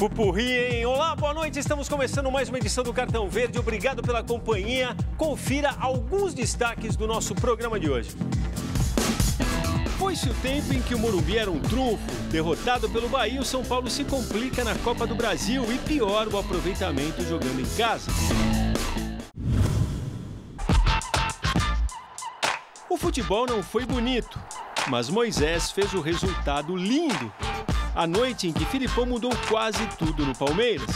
Pupurri, hein? Olá, boa noite. Estamos começando mais uma edição do Cartão Verde. Obrigado pela companhia. Confira alguns destaques do nosso programa de hoje. Foi-se o tempo em que o Morumbi era um trunfo. Derrotado pelo Bahia, o São Paulo se complica na Copa do Brasil e piora o aproveitamento jogando em casa. O futebol não foi bonito, mas Moisés fez o resultado lindo. A noite em que Filipão mudou quase tudo no Palmeiras.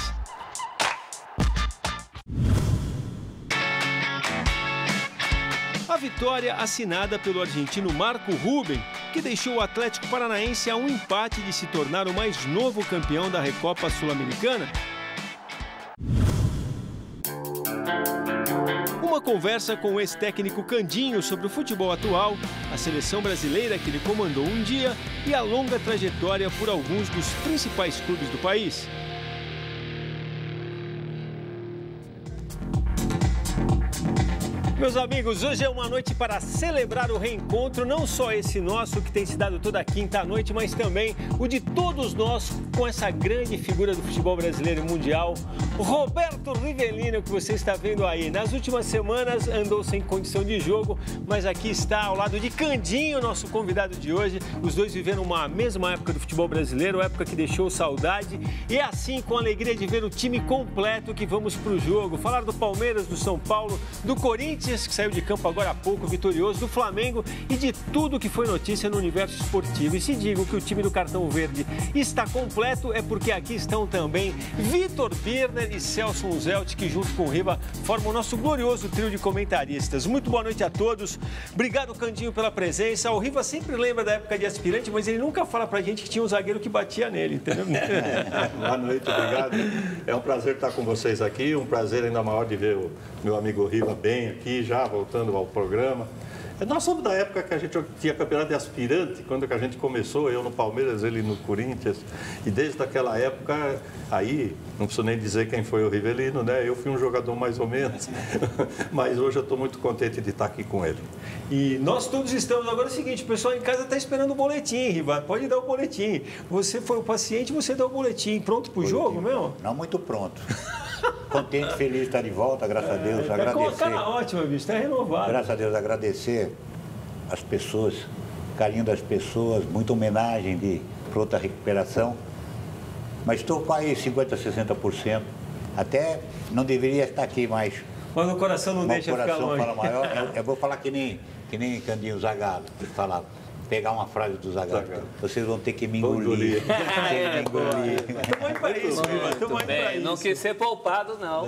A vitória assinada pelo argentino Marco Ruben, que deixou o Atlético Paranaense a um empate de se tornar o mais novo campeão da Recopa Sul-Americana. Uma conversa com o ex-técnico Candinho sobre o futebol atual, a seleção brasileira que ele comandou um dia e a longa trajetória por alguns dos principais clubes do país. Meus amigos, hoje é uma noite para celebrar o reencontro, não só esse nosso que tem se dado toda quinta à noite, mas também o de todos nós com essa grande figura do futebol brasileiro e mundial, Roberto Rivelino, que você está vendo aí. Nas últimas semanas andou sem condição de jogo, mas aqui está ao lado de Candinho, nosso convidado de hoje. Os dois viveram uma mesma época do futebol brasileiro, época que deixou saudade. E é assim, com alegria de ver o time completo, que vamos para o jogo. Falar do Palmeiras, do São Paulo, do Corinthians, que saiu de campo agora há pouco, vitorioso, do Flamengo e de tudo que foi notícia no universo esportivo. E se digo que o time do Cartão Verde está completo, é porque aqui estão também Vitor Birner e Celso Unzelt, que junto com o Riva formam o nosso glorioso trio de comentaristas. Muito boa noite a todos. Obrigado, Candinho, pela presença. O Riva sempre lembra da época de aspirante, mas ele nunca fala pra gente que tinha um zagueiro que batia nele, entendeu? Boa noite, obrigado. É um prazer estar com vocês aqui, um prazer ainda maior de ver o meu amigo Riva bem aqui, já voltando ao programa. Nós somos da época que a gente tinha campeonato de aspirante, quando a gente começou, eu no Palmeiras, ele no Corinthians, e desde aquela época, aí, não preciso nem dizer quem foi o Rivelino, né? Eu fui um jogador mais ou menos, mas hoje eu estou muito contente de estar aqui com ele. E nós todos estamos. Agora é o seguinte, o pessoal em casa está esperando o boletim, Riva, pode dar o boletim. Você foi o paciente, você dá o boletim. Pronto para o jogo, meu? Não muito pronto. Contente, feliz de estar de volta, graças a Deus. Tá com uma cara ótima, bicho, está renovado. Graças a Deus, agradecer as pessoas, carinho das pessoas, muita homenagem de pronta recuperação. Mas estou com aí 50%, 60%. Até não deveria estar aqui mais. Mas o coração não deixa ficar longe. Fala maior. Eu vou falar que nem Candinho Zagallo, falava. Pegar uma frase do Zagallo. Vocês vão ter que me engolir. Estamos indo para isso, Riva. Estamos indo para isso. Não quis ser poupado, não.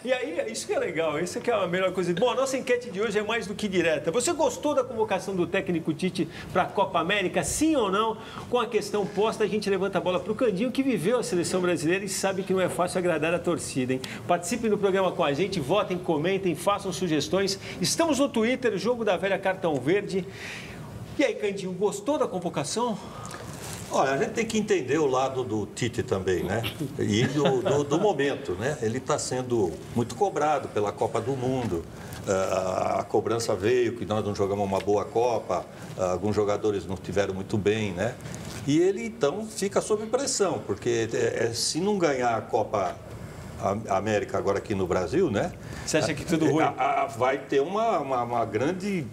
E aí, isso que é legal, isso que é a melhor coisa. Bom, a nossa enquete de hoje é mais do que direta. Você gostou da convocação do técnico Tite para a Copa América, sim ou não? Com a questão posta, a gente levanta a bola para o Candinho, que viveu a seleção brasileira e sabe que não é fácil agradar a torcida, hein? Participem do programa com a gente, votem, comentem, façam sugestões. Estamos no Twitter, Jogo da Velha Cartão Verde. E aí, Candinho, gostou da convocação? Olha, a gente tem que entender o lado do Tite também, né? E do momento, né? Ele está sendo muito cobrado pela Copa do Mundo. A cobrança veio, que nós não jogamos uma boa Copa, alguns jogadores não estiveram muito bem, né? E ele, então, fica sob pressão, porque se não ganhar a Copa América agora aqui no Brasil, né? Você acha que tudo ruim? Vai ter uma grande...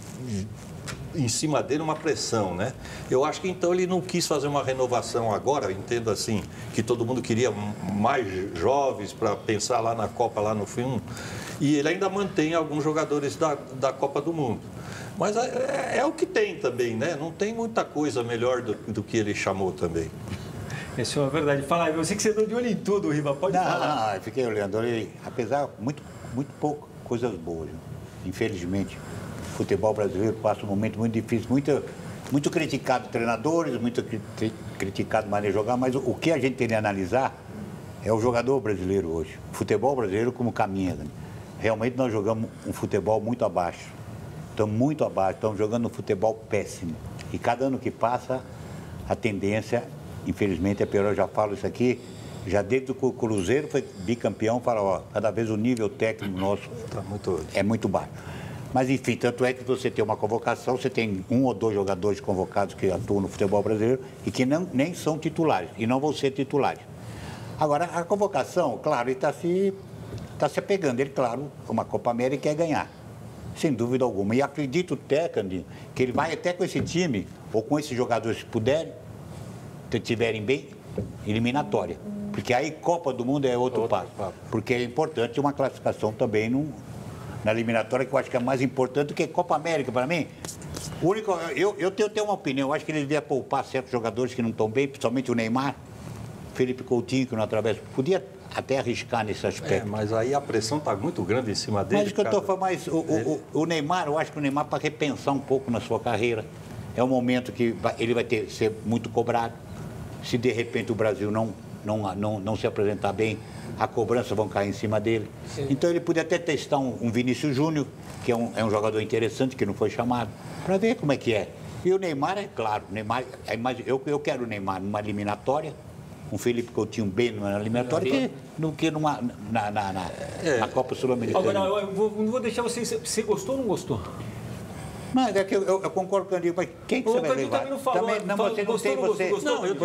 em cima dele uma pressão, né? Eu acho que então ele não quis fazer uma renovação agora, entendo assim, que todo mundo queria mais jovens para pensar lá na Copa, lá no fim, e ele ainda mantém alguns jogadores da Copa do Mundo. Mas é o que tem também, né? Não tem muita coisa melhor do que ele chamou também. Isso é uma verdade. Fala aí, você que você deu de olho em tudo, Riva, pode falar. Não, eu fiquei olhando, apesar muito pouco coisas boas, infelizmente. O futebol brasileiro passa um momento muito difícil, muito criticado treinadores, muito criticado maneira de jogar, mas o que a gente tem de analisar é o jogador brasileiro hoje. O futebol brasileiro como caminha. Né? Realmente nós jogamos um futebol muito abaixo. Estamos muito abaixo, estamos jogando um futebol péssimo. E cada ano que passa, a tendência, infelizmente, é pior. Eu já falo isso aqui, já desde que o Cruzeiro foi bicampeão, fala, ó, cada vez o nível técnico nosso é muito baixo. Mas, enfim, tanto é que você tem uma convocação, você tem 1 ou 2 jogadores convocados que atuam no futebol brasileiro e que nem são titulares, e não vão ser titulares. Agora, a convocação, claro, ele está se apegando. Ele, claro, uma Copa América quer ganhar, sem dúvida alguma. E acredito, Candinho, que ele vai até com esse time, ou com esses jogadores que puderem, se estiverem bem, eliminatória. Porque aí Copa do Mundo é outro passo. Porque é importante uma classificação também na eliminatória, que eu acho que é mais importante do que Copa América, para mim. Eu tenho uma opinião, eu acho que ele devia poupar certos jogadores que não estão bem, principalmente o Neymar, Felipe Coutinho, que não atravessa. Podia até arriscar nesse aspecto. Mas aí a pressão está muito grande em cima dele. Mas o que eu estou falando, o Neymar, eu acho que o Neymar para repensar um pouco na sua carreira. É um momento que ele vai ser muito cobrado. Se de repente o Brasil não se apresentar bem, a cobrança vão cair em cima dele. Sim. Então ele podia até testar um Vinícius Júnior, que é um jogador interessante, que não foi chamado, para ver como é que é. E o Neymar, é claro, eu quero o Neymar numa eliminatória, um Felipe Coutinho bem numa eliminatória, do que na Copa Sul-Americana. Agora, eu não vou deixar você gostou ou não gostou? Mas é que eu concordo com o Candinho, mas quem que você vai levar? Também não falou. Você não tem, você... Não, eu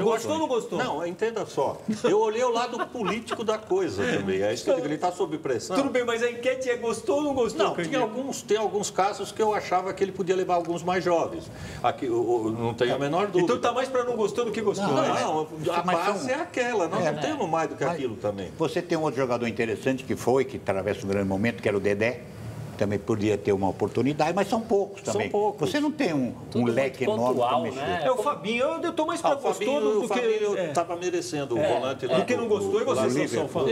gostou ou não gostou? Não, entenda só. Eu olhei o lado político da coisa também. É isso que eu digo, ele está sob pressão. Tudo bem, mas a enquete é gostou ou não gostou? Não, tem alguns casos que eu achava que ele podia levar alguns mais jovens. Aqui, não tenho a menor dúvida. Então está mais para não gostou do que gostou. Não, a base é aquela. Nós não temos mais do que aquilo também. Você tem um outro jogador interessante que atravessa um grande momento, que era o Dedé. Também podia ter uma oportunidade, mas são poucos também. São poucos. Você não tem um leque enorme para mexer. Né? É o Fabinho, eu estou mais para gostou do que... O Fabinho estava merecendo o volante lá. Porque não gostou e vocês são fãs.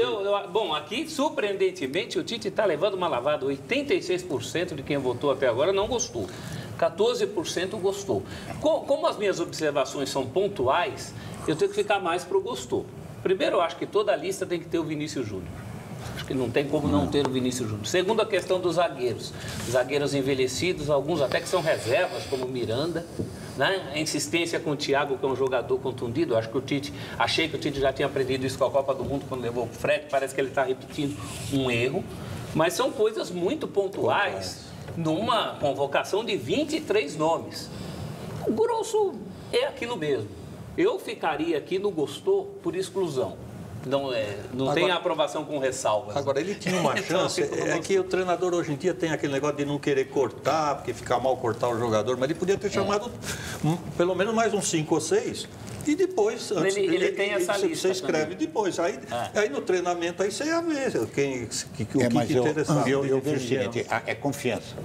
Bom, aqui, surpreendentemente, o Tite está levando uma lavada. 86% de quem votou até agora não gostou. 14% gostou. Como as minhas observações são pontuais, eu tenho que ficar mais para o gostou. Primeiro, eu acho que toda a lista tem que ter o Vinícius Júnior. Acho que não tem como não ter o Vinícius Júnior. Segundo, a questão dos zagueiros. Zagueiros envelhecidos, alguns até que são reservas, como o Miranda. Né? A insistência com o Thiago, que é um jogador contundido. Acho que achei que o Tite já tinha aprendido isso com a Copa do Mundo, quando levou o Fred. Parece que ele está repetindo um erro. Mas são coisas muito pontuais numa convocação de 23 nomes. O grosso é aquilo mesmo. Eu ficaria aqui no gostou por exclusão. Não tem aprovação com ressalvas. Agora, ele tinha uma chance, é que o treinador hoje em dia tem aquele negócio de não querer cortar, porque fica mal cortar o jogador, mas ele podia ter chamado pelo menos mais uns 5 ou 6 e depois... Ele tem essa lista. Você escreve também. Depois, aí no treinamento aí você ia ver o que interessava. Eu vejo o seguinte, é confiança.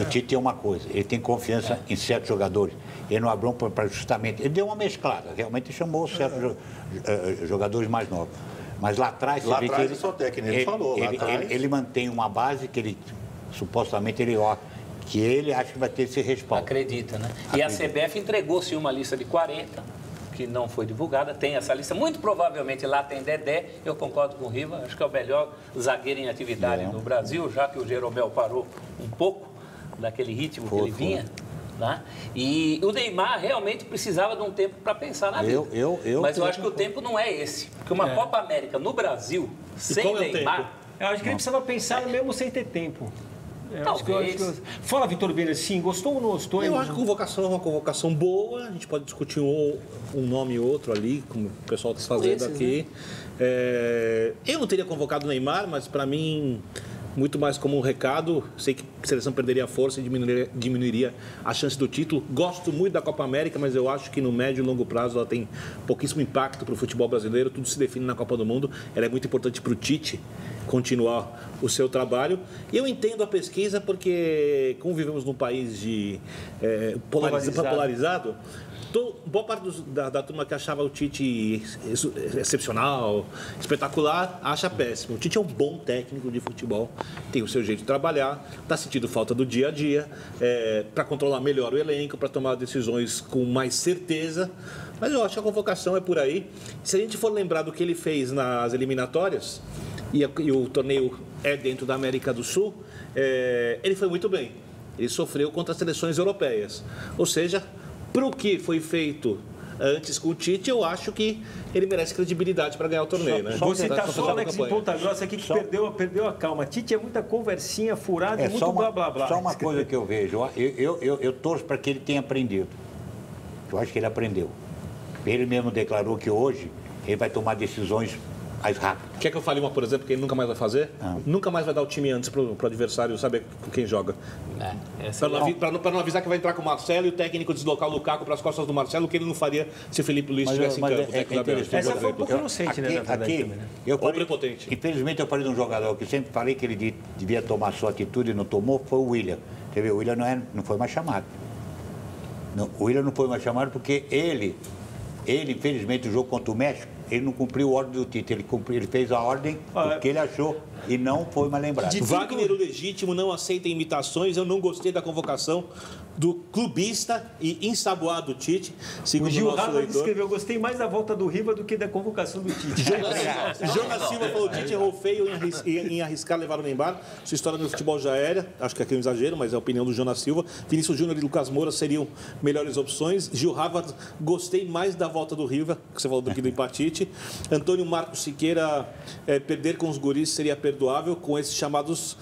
O Tite tem uma coisa, ele tem confiança em certos jogadores. Ele não abriu para justamente... Ele deu uma mesclada, realmente chamou certos jogadores mais novos. Mas lá atrás... Lá atrás o seu técnico, ele falou. Ele mantém uma base que ele, supostamente, que ele acha que vai ter esse respaldo. Acredita, né? E a CBF entregou-se uma lista de 40, que não foi divulgada, tem essa lista. Muito provavelmente lá tem Dedé, eu concordo com o Riva, acho que é o melhor zagueiro em atividade no Brasil, já que o Jeromel parou um pouco daquele ritmo que ele vinha. Né? E o Neymar realmente precisava de um tempo para pensar na vida. Mas eu acho que o tempo não é esse. Porque uma Copa América no Brasil, sem Neymar... Eu acho que ele precisava pensar mesmo sem ter tempo. Talvez. Fala, Vitor Vieira, sim, gostou ou não gostou? Eu acho que a convocação é uma convocação boa, a gente pode discutir um nome e outro ali, como o pessoal está fazendo aqui. Né? Eu não teria convocado o Neymar, mas para mim... Muito mais como um recado, sei que a seleção perderia a força e diminuiria a chance do título. Gosto muito da Copa América, mas eu acho que no médio e longo prazo ela tem pouquíssimo impacto para o futebol brasileiro. Tudo se define na Copa do Mundo. Ela é muito importante para o Tite continuar o seu trabalho. E eu entendo a pesquisa porque, como vivemos num país polarizado, boa parte da turma que achava o Tite excepcional, espetacular, acha péssimo. O Tite é um bom técnico de futebol, tem o seu jeito de trabalhar, está sentindo falta do dia a dia, para controlar melhor o elenco, para tomar decisões com mais certeza. Mas eu acho que a convocação é por aí. Se a gente for lembrar do que ele fez nas eliminatórias, e o torneio é dentro da América do Sul, ele foi muito bem. Ele sofreu contra as seleções europeias. Ou seja, para o que foi feito antes com o Tite, eu acho que ele merece credibilidade para ganhar o torneio. Você está só Alex em Ponta Grossa aqui que perdeu a calma. Tite é muita conversinha furada e muito blá blá blá. Só uma coisa que eu vejo, eu torço para que ele tenha aprendido. Eu acho que ele aprendeu. Ele mesmo declarou que hoje ele vai tomar decisões mais rápido. Quer que eu fale uma, por exemplo, que ele nunca mais vai fazer? Nunca mais vai dar o time antes para o adversário saber com quem joga. Para não avisar que vai entrar com o Marcelo e o técnico deslocar o Lukaku para as costas do Marcelo, o que ele não faria se o Felipe Luiz estivesse em campo. Essa foi um pouco inocente, né? Na verdade, aqui, também, né? Ou prepotente. Infelizmente, eu falei de um jogador que sempre falei que ele devia tomar sua atitude e não tomou, foi o William. Você vê, o William não foi mais chamado. Não, o William não foi mais chamado porque ele, infelizmente, o jogo contra o México, ele não cumpriu a ordem do Tite, ele fez a ordem porque ele achou e não foi mais lembrado. Wagner, o legítimo, não aceita imitações. Eu não gostei da convocação do clubista e ensaboado Tite, segundo o Gil o nosso Rava leitor. escreveu: gostei mais da volta do Riva do que da convocação do Tite. Jonas Silva falou: Tite errou feio em arriscar levar o Neymar. Sua história no futebol já era. Acho que aqui é um exagero, mas é a opinião do Jonas Silva. Vinícius Júnior e Lucas Moura seriam melhores opções. Gil Rava, gostei mais da volta do Riva, que você falou do que do empatite. Antônio Marcos Siqueira, perder com os guris seria perdoável, com esses chamados,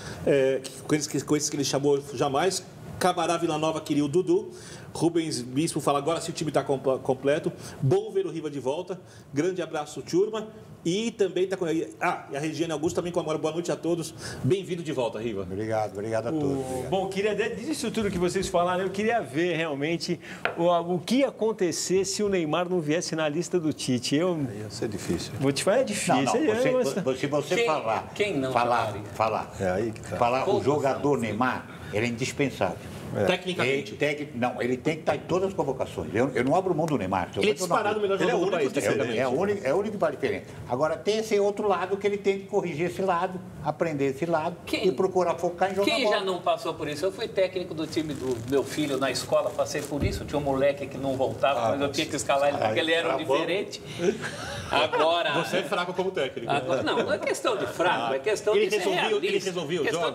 com esses que ele chamou jamais. Cabará Vila Nova queria o Dudu. Rubens Bispo fala: agora se o time está completo. Bom ver o Riva de volta. Grande abraço, turma. E também está com... e a Regiane Augusto também comemora. Boa noite a todos. Bem-vindo de volta, Riva. Obrigado a todos. Obrigado. Bom, queria, disso tudo que vocês falaram, eu queria ver realmente o que ia acontecer se o Neymar não viesse na lista do Tite. Ia ser difícil. Vou te falar, é difícil. Se você falar, é aí que tá. Falar o jogador Neymar, ele é indispensável. Tecnicamente. Ele tem que estar em todas as convocações. Eu não abro mão do Neymar. Ele é disparado o melhor jogador do país, tecnicamente. É o único que faz diferença. Agora, tem esse outro lado que ele tem que corrigir esse lado, aprender esse lado e procurar focar em jogar Quem bola. já não passou por isso? Eu fui técnico do time do meu filho na escola, passei por isso. Tinha um moleque que não voltava, mas eu tinha que escalar ele porque ele era diferente. Agora... Você é fraco como técnico. Agora, não é questão de fraco, é questão de ser realista. Ele resolvia o jogo?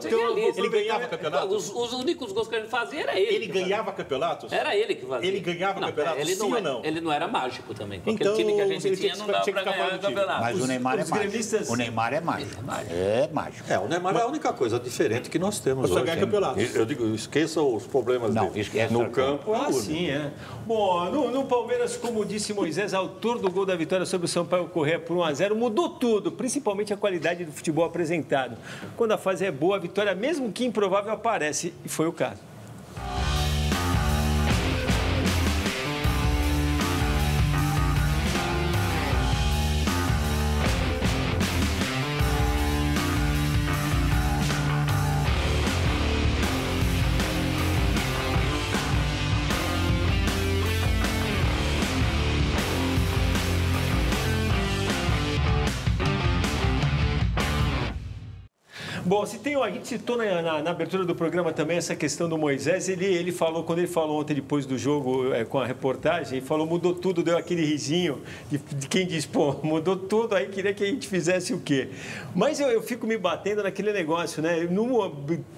Ele ganhava campeonato? Os únicos gols que ele fazia era ele. Ele ganhava campeonatos? Era ele que fazia. Ele ganhava campeonatos, sim ou não? Ele não era mágico também. Com Então, aquele time que a gente tinha, não dava tinha que para ganhar o campeonato. Mas o Neymar é mágico. O Neymar é mágico. É mágico. O Neymar é a única coisa diferente que nós temos Você hoje. ganha campeonatos. Eu digo, esqueça os problemas dele. No campo, sim, é. Bom, no Palmeiras, como disse Moisés, autor do gol da vitória sobre o Sampaio Corrêa por 1-0, mudou tudo, principalmente a qualidade do futebol apresentado. Quando a fase é boa, a vitória, mesmo que improvável, aparece, e foi o caso. Bom, a gente citou na abertura do programa também essa questão do Moisés. Ele falou, quando ele falou ontem depois do jogo com a reportagem, ele falou: mudou tudo, deu aquele risinho de quem diz: pô, mudou tudo, aí queria que a gente fizesse o quê? Mas eu fico me batendo naquele negócio, né?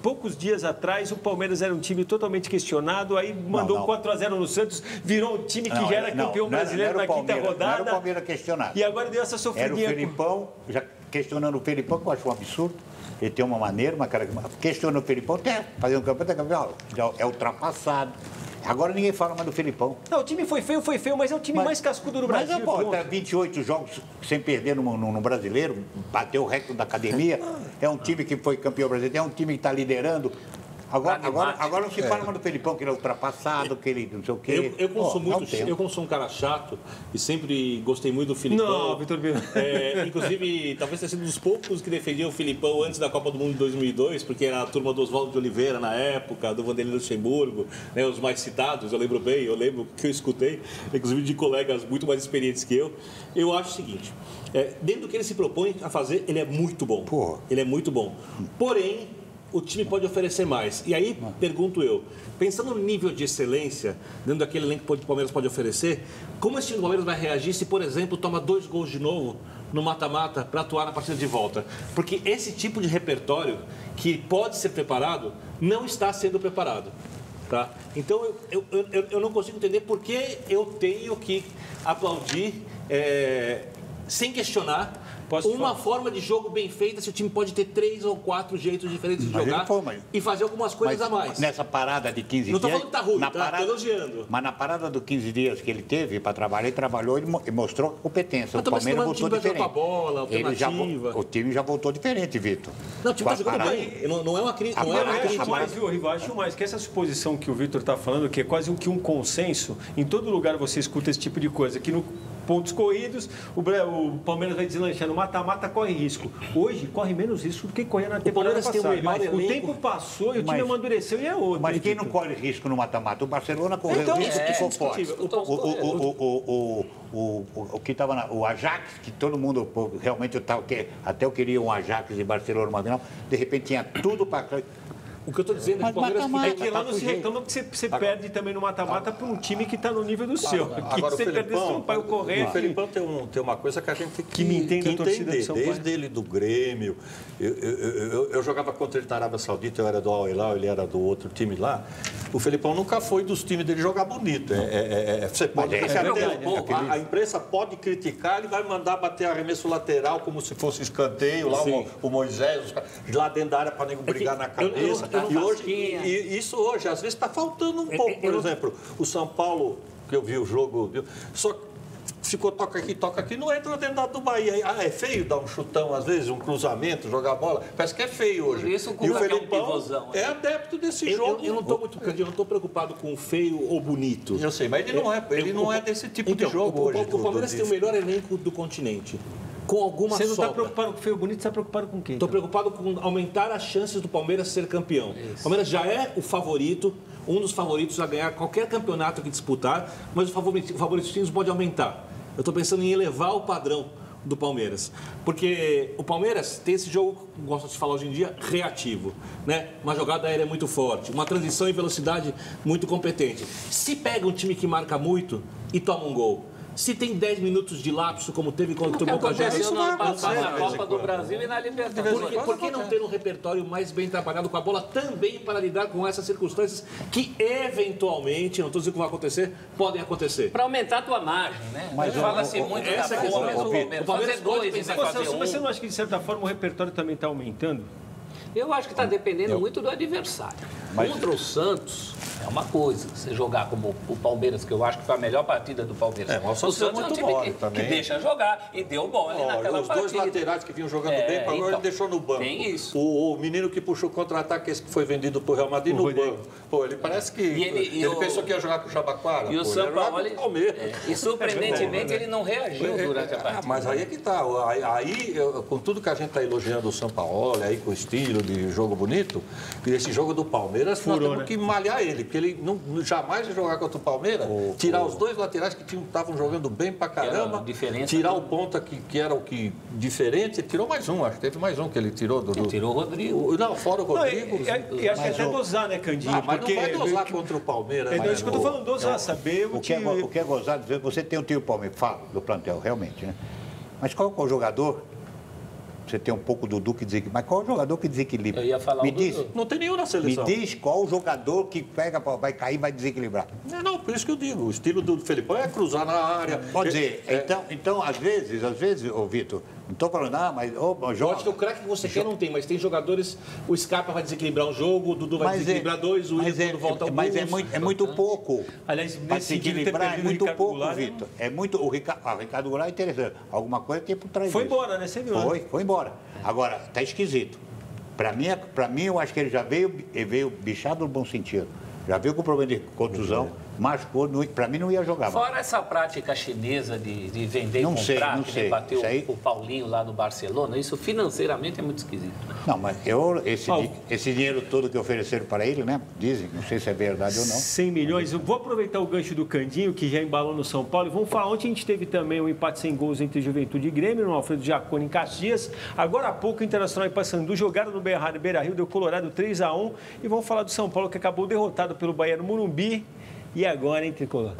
Poucos dias atrás, o Palmeiras era um time totalmente questionado, aí mandou 4-0 no Santos, virou um time que já era campeão brasileiro na quinta rodada. Não era o Palmeiras questionado. E agora deu essa sofridinha. Era o Felipão, já questionando o Felipão, que eu acho um absurdo. Ele tem uma maneira, questiona o Felipão, fazer um campeonato, é ultrapassado. Agora ninguém fala mais do Felipão. Não, o time foi feio, mas é o time mais cascudo do Brasil. Mas, tá 28 jogos sem perder no brasileiro, bateu o recorde da academia, é um time que foi campeão brasileiro, é um time que está liderando. Agora não se fala mais do Felipão, que ele é ultrapassado, que ele não sei o quê. Eu como sou um cara chato e sempre gostei muito do Felipão. Não, Vitor Bino. Inclusive, talvez tenha sido um dos poucos que defendiam o Felipão antes da Copa do Mundo de 2002, porque era a turma do Oswaldo de Oliveira na época, do Vanderlei Luxemburgo, né, os mais citados, eu lembro que eu escutei, inclusive de colegas muito mais experientes que eu. Eu acho o seguinte, dentro do que ele se propõe a fazer, ele é muito bom. Ele é muito bom. Porém, o time pode oferecer mais. E aí, pergunto eu, pensando no nível de excelência, dentro daquele elenco que o Palmeiras pode oferecer, como esse time do Palmeiras vai reagir se, por exemplo, toma 2 gols de novo no mata-mata para atuar na partida de volta? Porque esse tipo de repertório, que pode ser preparado, não está sendo preparado. Tá? Então, eu não consigo entender por que eu tenho que aplaudir, sem questionar, uma forma de jogo bem feita, se o time pode ter 3 ou 4 jeitos diferentes de jogar e fazer algumas coisas a mais. Nessa parada de 15 dias... Não estou falando que tá ruim, estou elogiando. Mas na parada dos 15 dias que ele teve para trabalhar, ele trabalhou e mostrou competência. O Palmeiras voltou diferente. A bola, alternativa. O time já voltou diferente, Vitor. Não, o time está jogando bem. Não é uma crítica. Acho mais que essa suposição que o Vitor está falando, que é quase que um consenso, em todo lugar você escuta esse tipo de coisa, que no pontos corridos, o Palmeiras vai deslanchar no mata-mata, corre risco. Hoje, corre menos risco do que corria na temporada passada. O tempo passou e o time amadureceu e é outro. Mas quem não corre risco no mata-mata? O Barcelona correu risco que ficou forte. O que estava o Ajax, que todo mundo realmente até eu queria um Ajax de Barcelona, mas não, de repente tinha tudo para... O que eu estou dizendo é que o Palmeiras é que lá não se reclama que você perde também no mata-mata para um time que está no nível do seu. Agora, você perde o Sampaio correndo. O Felipão tem uma coisa que a gente tem que entender. Desde ele do Grêmio. Eu jogava contra ele na Arábia Saudita, eu era do Al Hilal, ele era do outro time lá. O Felipão nunca foi dos times dele jogar bonito. Você pode a imprensa pode criticar, ele vai mandar bater arremesso lateral como se fosse escanteio, lá o Moisés, lá dentro da área para nego brigar na cabeça. E isso hoje, às vezes, está faltando um pouco. Por exemplo, o São Paulo, que eu vi o jogo, só ficou toca aqui, não entra dentro do Bahia. É feio dar um chutão, às vezes, um cruzamento, jogar bola. Parece que é feio hoje. Isso, e o Felipão é adepto desse jogo. Eu não estou preocupado com feio ou bonito. Eu sei, mas ele não é desse tipo de jogo hoje. O Palmeiras tem o melhor elenco do continente. Com alguma Você não está preocupado com feio bonito, você está preocupado com quem? Estou preocupado com aumentar as chances do Palmeiras ser campeão. O Palmeiras já é o favorito, um dos favoritos a ganhar qualquer campeonato que disputar, mas o favoritismo pode aumentar. Eu estou pensando em elevar o padrão do Palmeiras. Porque o Palmeiras tem esse jogo, gosto de falar hoje em dia, reativo. Né? Uma jogada aérea muito forte, uma transição em velocidade muito competente. Se pega um time que marca muito e toma um gol, se tem 10 minutos de lapso, como teve quando o Boca Juniors... na Copa do Brasil e na Libertadores. Por que não ter um repertório mais bem trabalhado com a bola também para lidar com essas circunstâncias que, eventualmente, não estou dizendo que vai acontecer, podem acontecer? Para aumentar a tua margem, né? Mas fala-se muito da Palmeiras, fazer dois e fazer um. Você não acha que, de certa forma, o repertório também está aumentando? Eu acho que está dependendo muito do adversário. Contra o Santos é uma coisa, você jogar como o Palmeiras, que eu acho que foi a melhor partida do Palmeiras. O Santos é um time que deixa jogar e deu bom ali naquela partida. Os dois laterais que vinham jogando bem, agora ele deixou no banco. Tem isso. O menino que puxou o contra-ataque, esse que foi vendido para o Real Madrid, no banco. Pô, ele parece que... Ele pensou que ia jogar com o Jabaquara. E o São Paulo... E surpreendentemente ele não reagiu durante a partida. Mas aí é que está. Aí, com tudo que a gente está elogiando o São Paulo, aí com o estilo de jogo bonito, e esse jogo do Palmeiras, nós temos que malhar ele, porque ele jamais vai jogar contra o Palmeiras, tirar os dois laterais que estavam jogando bem pra caramba, tirar o ponta que era o que diferente, ele tirou mais um, acho que teve mais um que ele tirou. Ele tirou o Rodrigo. Não, fora o Rodrigo. E acho que até dosar, né, Candinho? Mas não vai dosar contra o Palmeiras. É isso que eu estou falando, dosar, saber o que é gozado, você tem um tio Palmeiras, fala do plantel, realmente, né? Mas qual é o jogador? Você tem um pouco do Dudu que desequilibra. Mas qual é o jogador que desequilibra? Eu ia falar me diz, não tem nenhum na seleção. Me diz qual o jogador que pega, vai cair, vai desequilibrar. Não, por isso que eu digo. O estilo do Felipão é cruzar na área. Pode dizer. Então, às vezes, ô Vitor, não estou falando, mas joga. Eu acho que o craque que você quer não tem, mas tem jogadores, o Scarpa vai desequilibrar um jogo, o Dudu vai desequilibrar dois, o Willian quando volta ao Mas é muito pouco. Aliás, para se equilibrar é muito pouco, Vitor. É muito, o Ricardo Goulart é interessante. Alguma coisa tem por trás disso. Foi embora, né? Você viu? Foi embora. Agora, tá esquisito. Para mim, eu acho que ele já veio bichado no bom sentido. Já veio com problema de contusão, machucou, para mim não ia jogar. Fora essa prática chinesa de vender e comprar, que bateu o Paulinho lá no Barcelona, isso financeiramente é muito esquisito. Né? Não, mas esse dinheiro todo que ofereceram para ele, né? Dizem, não sei se é verdade ou não. 100 milhões. Eu vou aproveitar o gancho do Candinho, que já embalou no São Paulo, e vamos falar, ontem a gente teve também um empate sem gols entre Juventude e Grêmio, no Alfredo Jaconi em Caxias. Agora há pouco o Internacional e Paysandu jogaram no Beira-Rio, deu Colorado 3-1, e vamos falar do São Paulo, que acabou derrotado pelo Bahia no Morumbi. E agora, hein, Tricolor?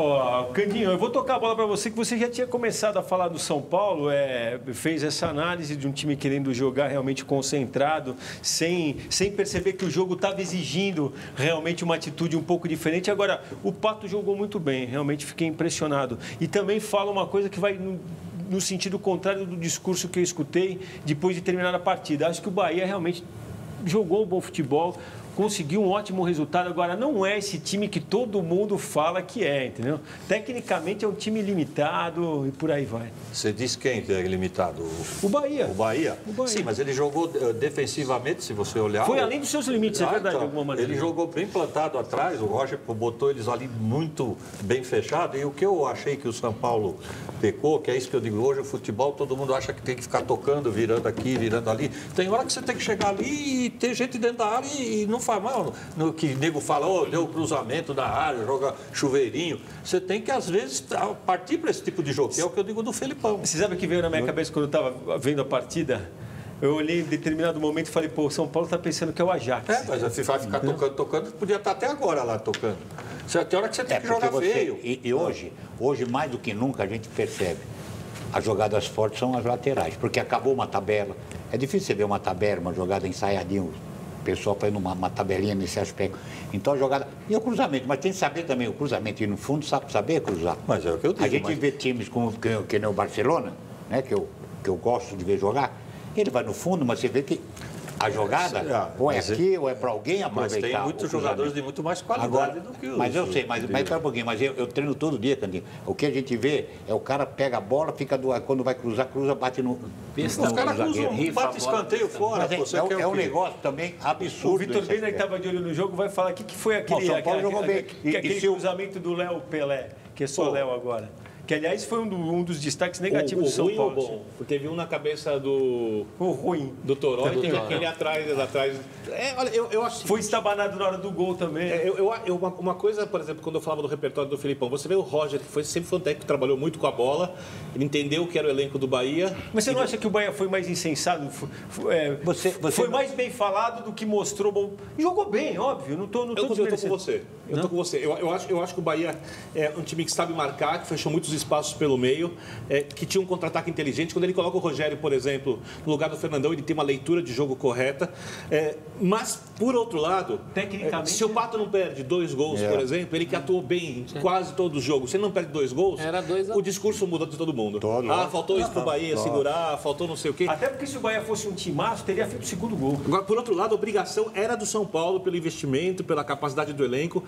Ó, Candinho, eu vou tocar a bola para você, que você já tinha começado a falar do São Paulo, fez essa análise de um time querendo jogar realmente concentrado, sem perceber que o jogo estava exigindo realmente uma atitude um pouco diferente. Agora, o Pato jogou muito bem, realmente fiquei impressionado. E também fala uma coisa que vai no sentido contrário do discurso que eu escutei depois de terminar a partida. Acho que o Bahia realmente jogou um bom futebol, conseguiu um ótimo resultado. Agora, não é esse time que todo mundo fala que é, entendeu? Tecnicamente é um time limitado e por aí vai. Você disse quem que é limitado? O Bahia. O Bahia? O Bahia. Sim, mas ele jogou defensivamente, se você olhar. Foi além dos seus limites, é verdade, então, de alguma maneira. Ele jogou bem plantado atrás, o Roger botou eles ali muito bem fechados. E o que eu achei que o São Paulo pecou, que é isso que eu digo, hoje o futebol, todo mundo acha que tem que ficar tocando, virando aqui, virando ali. Tem hora que você tem que chegar ali e ter gente dentro da área e não faz mal. No que o nego fala, deu cruzamento da área, joga chuveirinho. Você tem que, às vezes, partir para esse tipo de jogo, que é o que eu digo do Felipão. Você sabe o que veio na minha cabeça quando eu estava vendo a partida? Eu olhei em determinado momento e falei, pô, o São Paulo está pensando que é o Ajax. Mas você vai ficar tocando, podia estar até agora lá tocando. Tem hora que você tem que jogar feio. E hoje, mais do que nunca, a gente percebe. As jogadas fortes são as laterais, porque acabou uma tabela. É difícil você ver uma tabela, uma jogada ensaiadinha, o pessoal fazendo uma tabelinha nesse aspecto. Então a jogada. E o cruzamento, mas tem que saber também o cruzamento. E no fundo, saber cruzar. Mas é o que eu digo. A gente vê times como que nem o Barcelona, né, que eu gosto de ver jogar, ele vai no fundo, mas você vê que a jogada ou é aqui ou é para alguém aproveitar. Mas tem muitos jogadores de muito mais qualidade do que os. Mas eu sei, mas espera um pouquinho, mas eu treino todo dia, Candinho. O que a gente vê é o cara pega a bola, quando vai cruzar, bate no. Os caras cruzam, bate escanteio fora. É um negócio também absurdo. O Vitor Bena, que estava de olho no jogo, vai falar o que foi aquele. São Paulo jogou bem. Aquele cruzamento do Léo Pelé, que é só Léo agora. Que, aliás, foi um dos destaques negativos do São Paulo. O ruim ou bom? Porque teve um na cabeça do... O ruim. Do Toró e tem aquele atrás. Olha, eu acho... Foi estabanado na hora do gol também. Uma coisa, por exemplo, quando eu falava do repertório do Felipão, você vê o Roger, que sempre foi um técnico que trabalhou muito com a bola, ele entendeu que era o elenco do Bahia. Mas você não acha que o Bahia foi mais insensado? Foi mais bem falado do que mostrou bom. Jogou bem, óbvio. Não tô eu tô com você. Eu tô com você. Eu acho que o Bahia é um time que sabe marcar, que fechou muitos espaços pelo meio, que tinha um contra-ataque inteligente. Quando ele coloca o Rogério, por exemplo, no lugar do Fernandão, ele tem uma leitura de jogo correta. Mas, por outro lado, tecnicamente, se o Pato não perde 2 gols, por exemplo, ele que atuou bem em quase todos os jogos, se ele não perde 2 gols, o discurso muda de todo mundo. Faltou isso pro Bahia segurar, faltou não sei o quê. Até porque se o Bahia fosse um timaço, teria feito o segundo gol. Agora, por outro lado, a obrigação era do São Paulo pelo investimento, pela capacidade do elenco.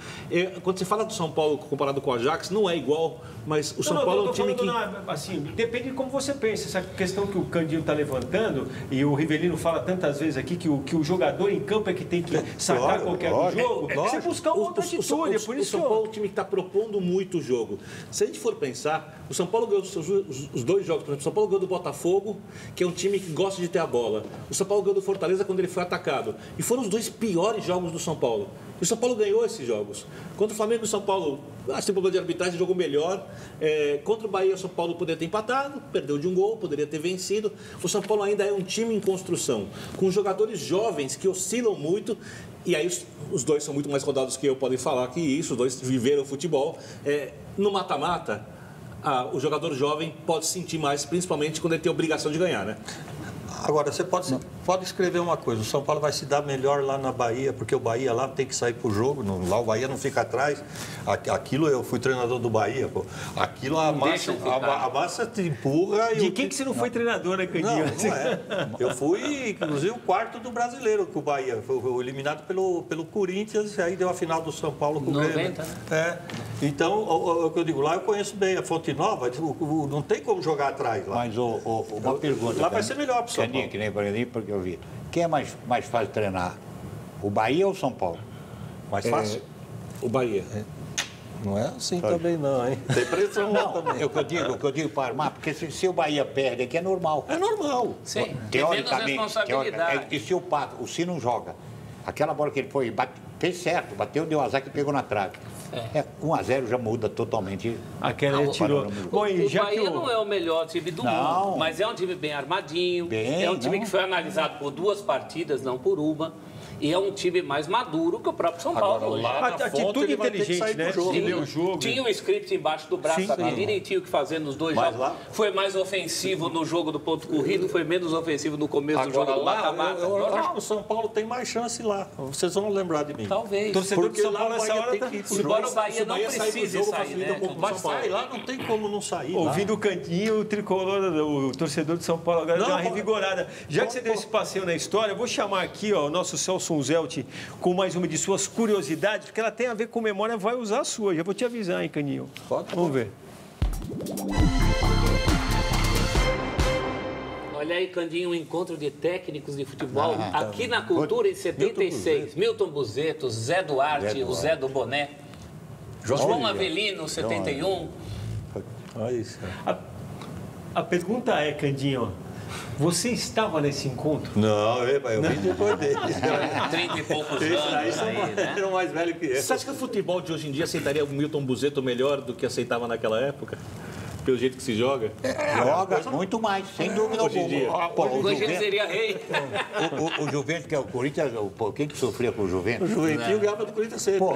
Quando você fala do São Paulo comparado com o Ajax, não é igual, mas o São Paulo é um time que... assim, depende de como você pensa. Essa questão que o Candinho está levantando, e o Rivelino fala tantas vezes aqui, que o jogador em campo é que tem que sacar qualquer jogo, você buscar uma outra atitude. O São Paulo é um time que está propondo muito o jogo. Se a gente for pensar, o São Paulo ganhou os 2 jogos. Por exemplo, o São Paulo ganhou do Botafogo, que é um time que gosta de ter a bola. O São Paulo ganhou do Fortaleza quando ele foi atacado. E foram os 2 piores jogos do São Paulo. E o São Paulo ganhou esses jogos. Contra o Flamengo, o São Paulo, sem problema de arbitragem, jogou melhor. Contra o Bahia, o São Paulo poderia ter empatado, perdeu de 1 gol, poderia ter vencido. O São Paulo ainda é um time em construção, com jogadores jovens que oscilam muito. E aí os 2 são muito mais rodados que eu, podem falar que isso, os 2 viveram o futebol. No mata-mata, o jogador jovem pode sentir mais, principalmente quando ele tem a obrigação de ganhar, né? Agora, você pode escrever uma coisa, o São Paulo vai se dar melhor lá na Bahia, porque o Bahia lá tem que sair pro jogo, lá o Bahia não fica atrás. Aquilo, eu fui treinador do Bahia, pô. Aquilo, a massa te empurra. De quem que você não foi treinador, né, Candinho? Não é. Eu fui, inclusive, o 4º do brasileiro com o Bahia. Foi eliminado pelo Corinthians, e aí deu a final do São Paulo com o Grêmio. 90, né? Então, o que eu digo, lá eu conheço bem a Fonte Nova, não tem como jogar atrás lá. Mas uma pergunta. Lá vai ser melhor pro São Paulo. Que nem para mim, porque eu vi. Quem é mais fácil treinar? O Bahia ou o São Paulo? Mais fácil? O Bahia. Não é assim também não, hein? Tem pressão lá também. É o que eu digo para armar, porque se o Bahia perde aqui é normal. É normal. Sim, teoricamente. responsabilidade. E se o Pato, o Si não joga, aquela bola que ele foi, fez certo, bateu, deu azar que pegou na trave. 1-0 já muda totalmente. Aquela ele tirou. Bom, o Bahia não é o melhor time do mundo, mas é um time bem armadinho. É um time que foi analisado por 2 partidas, não por uma. E é um time mais maduro que o próprio São Paulo. Agora, hoje. lá na Atitude fonte, ele vai ter que inteligente, sair né? do jogo. Ler o jogo. Tinha um script embaixo do braço, sabia direitinho o que fazer nos dois Mas jogos. lá- Foi mais ofensivo no jogo do ponto corrido, foi menos ofensivo no começo do jogo Agora do lá, mata-mata. eu acho Normal. que o São Paulo tem mais chance lá. Vocês vão lembrar de mim. Talvez. Torcedor de Porque São lá Paulo o nessa Bahia hora tem tá... que ir pro Embora jogo. o Bahia não Bahia sair do precise jogo, sair, facilita né? um pouco. Mas sai lá, não tem como não sair. Ouvindo o cantinho, o tricolor, o torcedor de São Paulo agora Não, deu uma pode- revigorada. Já que você deu esse passeio na história, eu vou chamar aqui ó, o nosso Celso Unzelt com mais uma de suas curiosidades, porque ela tem a ver com memória, vai usar a sua. Já vou te avisar, hein, Caninho? Vamos ver. Olha aí, Candinho, um encontro de técnicos de futebol aqui na Cultura em 76. Milton Buzeto, Zé Duarte, o Zé do Boné, João Avelino, 71. Olha isso. A pergunta é, Candinho, você estava nesse encontro? Não, eu vi depois dele. 30 e poucos Esses aí anos são aí, né? eram mais velhos que esse. Você acha que o futebol de hoje em dia aceitaria o Milton Buzeto melhor do que aceitava naquela época? Pelo jeito que se joga? Joga muito mais, sem dúvida Hoje em dia. alguma. Pô, o Hoje ele Juventus, seria rei. o Juventus, que é o Corinthians, quem que sofria com o O Juventus? Juventude ganhava do Corinthians sempre. Pô,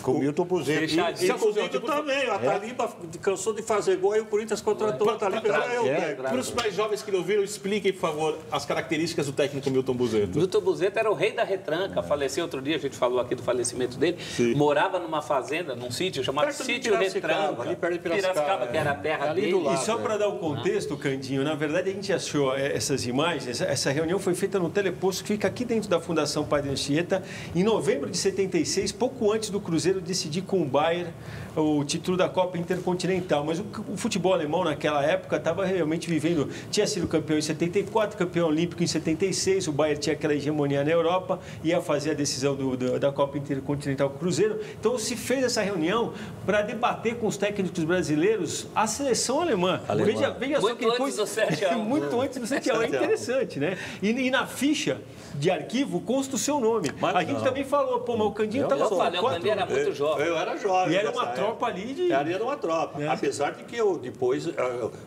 com o Milton Buzeto. Fechadinho. E comigo também. A Taliba cansou de fazer gol e o Corinthians contratou a Taliba. Já é o técnico. Para os mais jovens que não viram, expliquem, por favor, as características do técnico Milton Buzeto. Milton Buzeto era o rei da retranca, faleceu outro dia, a gente falou aqui do falecimento dele. Sim. Morava numa fazenda, num sítio chamado Perto de Sítio Piracicaba, Retranca. ali perto de Piracicaba, que era a terra ali dele. do lado. E só para dar o contexto, Candinho, na verdade a gente achou essas imagens, essa reunião foi feita no teleposto que fica aqui dentro da Fundação Padre Anchieta, em novembro de 76, pouco antes do Cruzeiro decidir com o Bayern o título da Copa Intercontinental. Mas o futebol alemão naquela época estava realmente vivendo, tinha sido campeão em 74, campeão olímpico em 76, o Bayern tinha aquela hegemonia na Europa, ia fazer a decisão da Copa Intercontinental com o Cruzeiro. Então se fez essa reunião para debater com os técnicos brasileiros a seleção alemã. Veja só Muito que antes coisa... do 7-1. Muito antes do 7-1. É interessante, né? E na ficha de arquivo consta o seu nome. Mas a gente não. também falou, pô, mas o Candinho estava Eu com falei, o Candinho era muito jovem. Eu era jovem. E era nessa uma tropa época. ali de... Era uma tropa. Apesar de que eu depois,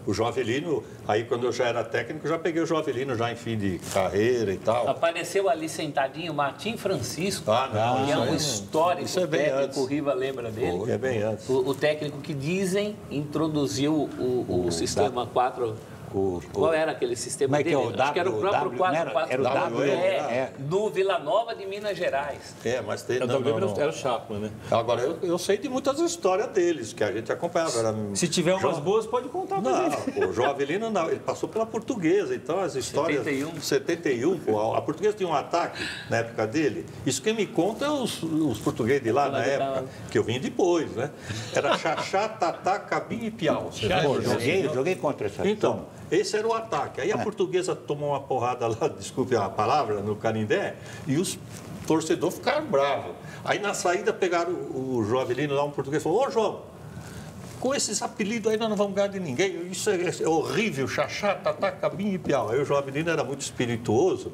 o João Avelino, aí quando eu já era técnico, já peguei o João Avelino já em fim de carreira e tal. Apareceu ali sentadinho Martim Francisco, Ah, não, que é isso um aí- histórico isso é bem técnico, antes. o Riva lembra dele. É bem antes. O técnico que dizem introduziu o sistema 4. Qual era aquele sistema Como é que é dele? o Acho que era o W, próprio não era? 4-4. Era o W, no Vila Nova de Minas Gerais. Mas tem, Eu não, lembro, não, não. era o Chapman, né? Agora, eu sei de muitas histórias deles, que a gente acompanhava. Era... Se tiver umas boas, pode contar pra gente. Não, o João Avelino não, ele passou pela Portuguesa, então as histórias... 71, pô, a Portuguesa tinha um ataque na época dele. Isso quem me conta é os portugueses de lá na época, que eu vim depois, né? Era Xaxá, Tatá, Cabinho e Piau. Você Pô, lembra? joguei contra essa. Então, esse era o ataque. Aí a Portuguesa tomou uma porrada lá, desculpe a palavra, no Canindé, e os torcedores ficaram bravos. Aí na saída pegaram o João Avelino lá, um português, falou: ô João, com esses apelidos aí nós não vamos ganhar de ninguém. Isso é horrível, Xaxá, Tatá, Cabinho e Piau. Aí o João Avelino era muito espirituoso.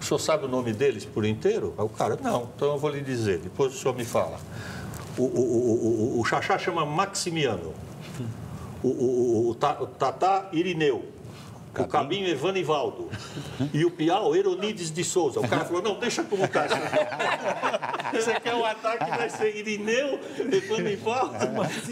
O senhor sabe o nome deles por inteiro? Aí o cara, não, então eu vou lhe dizer, depois o senhor me fala. O Xaxá chama Maximiano. O Tatá, Irineu. O Cabinho, Evanivaldo. E o Piau, Eronides de Souza. O cara falou, não, deixa como tá. Você quer um ataque, vai ser Irineu, Evanivaldo.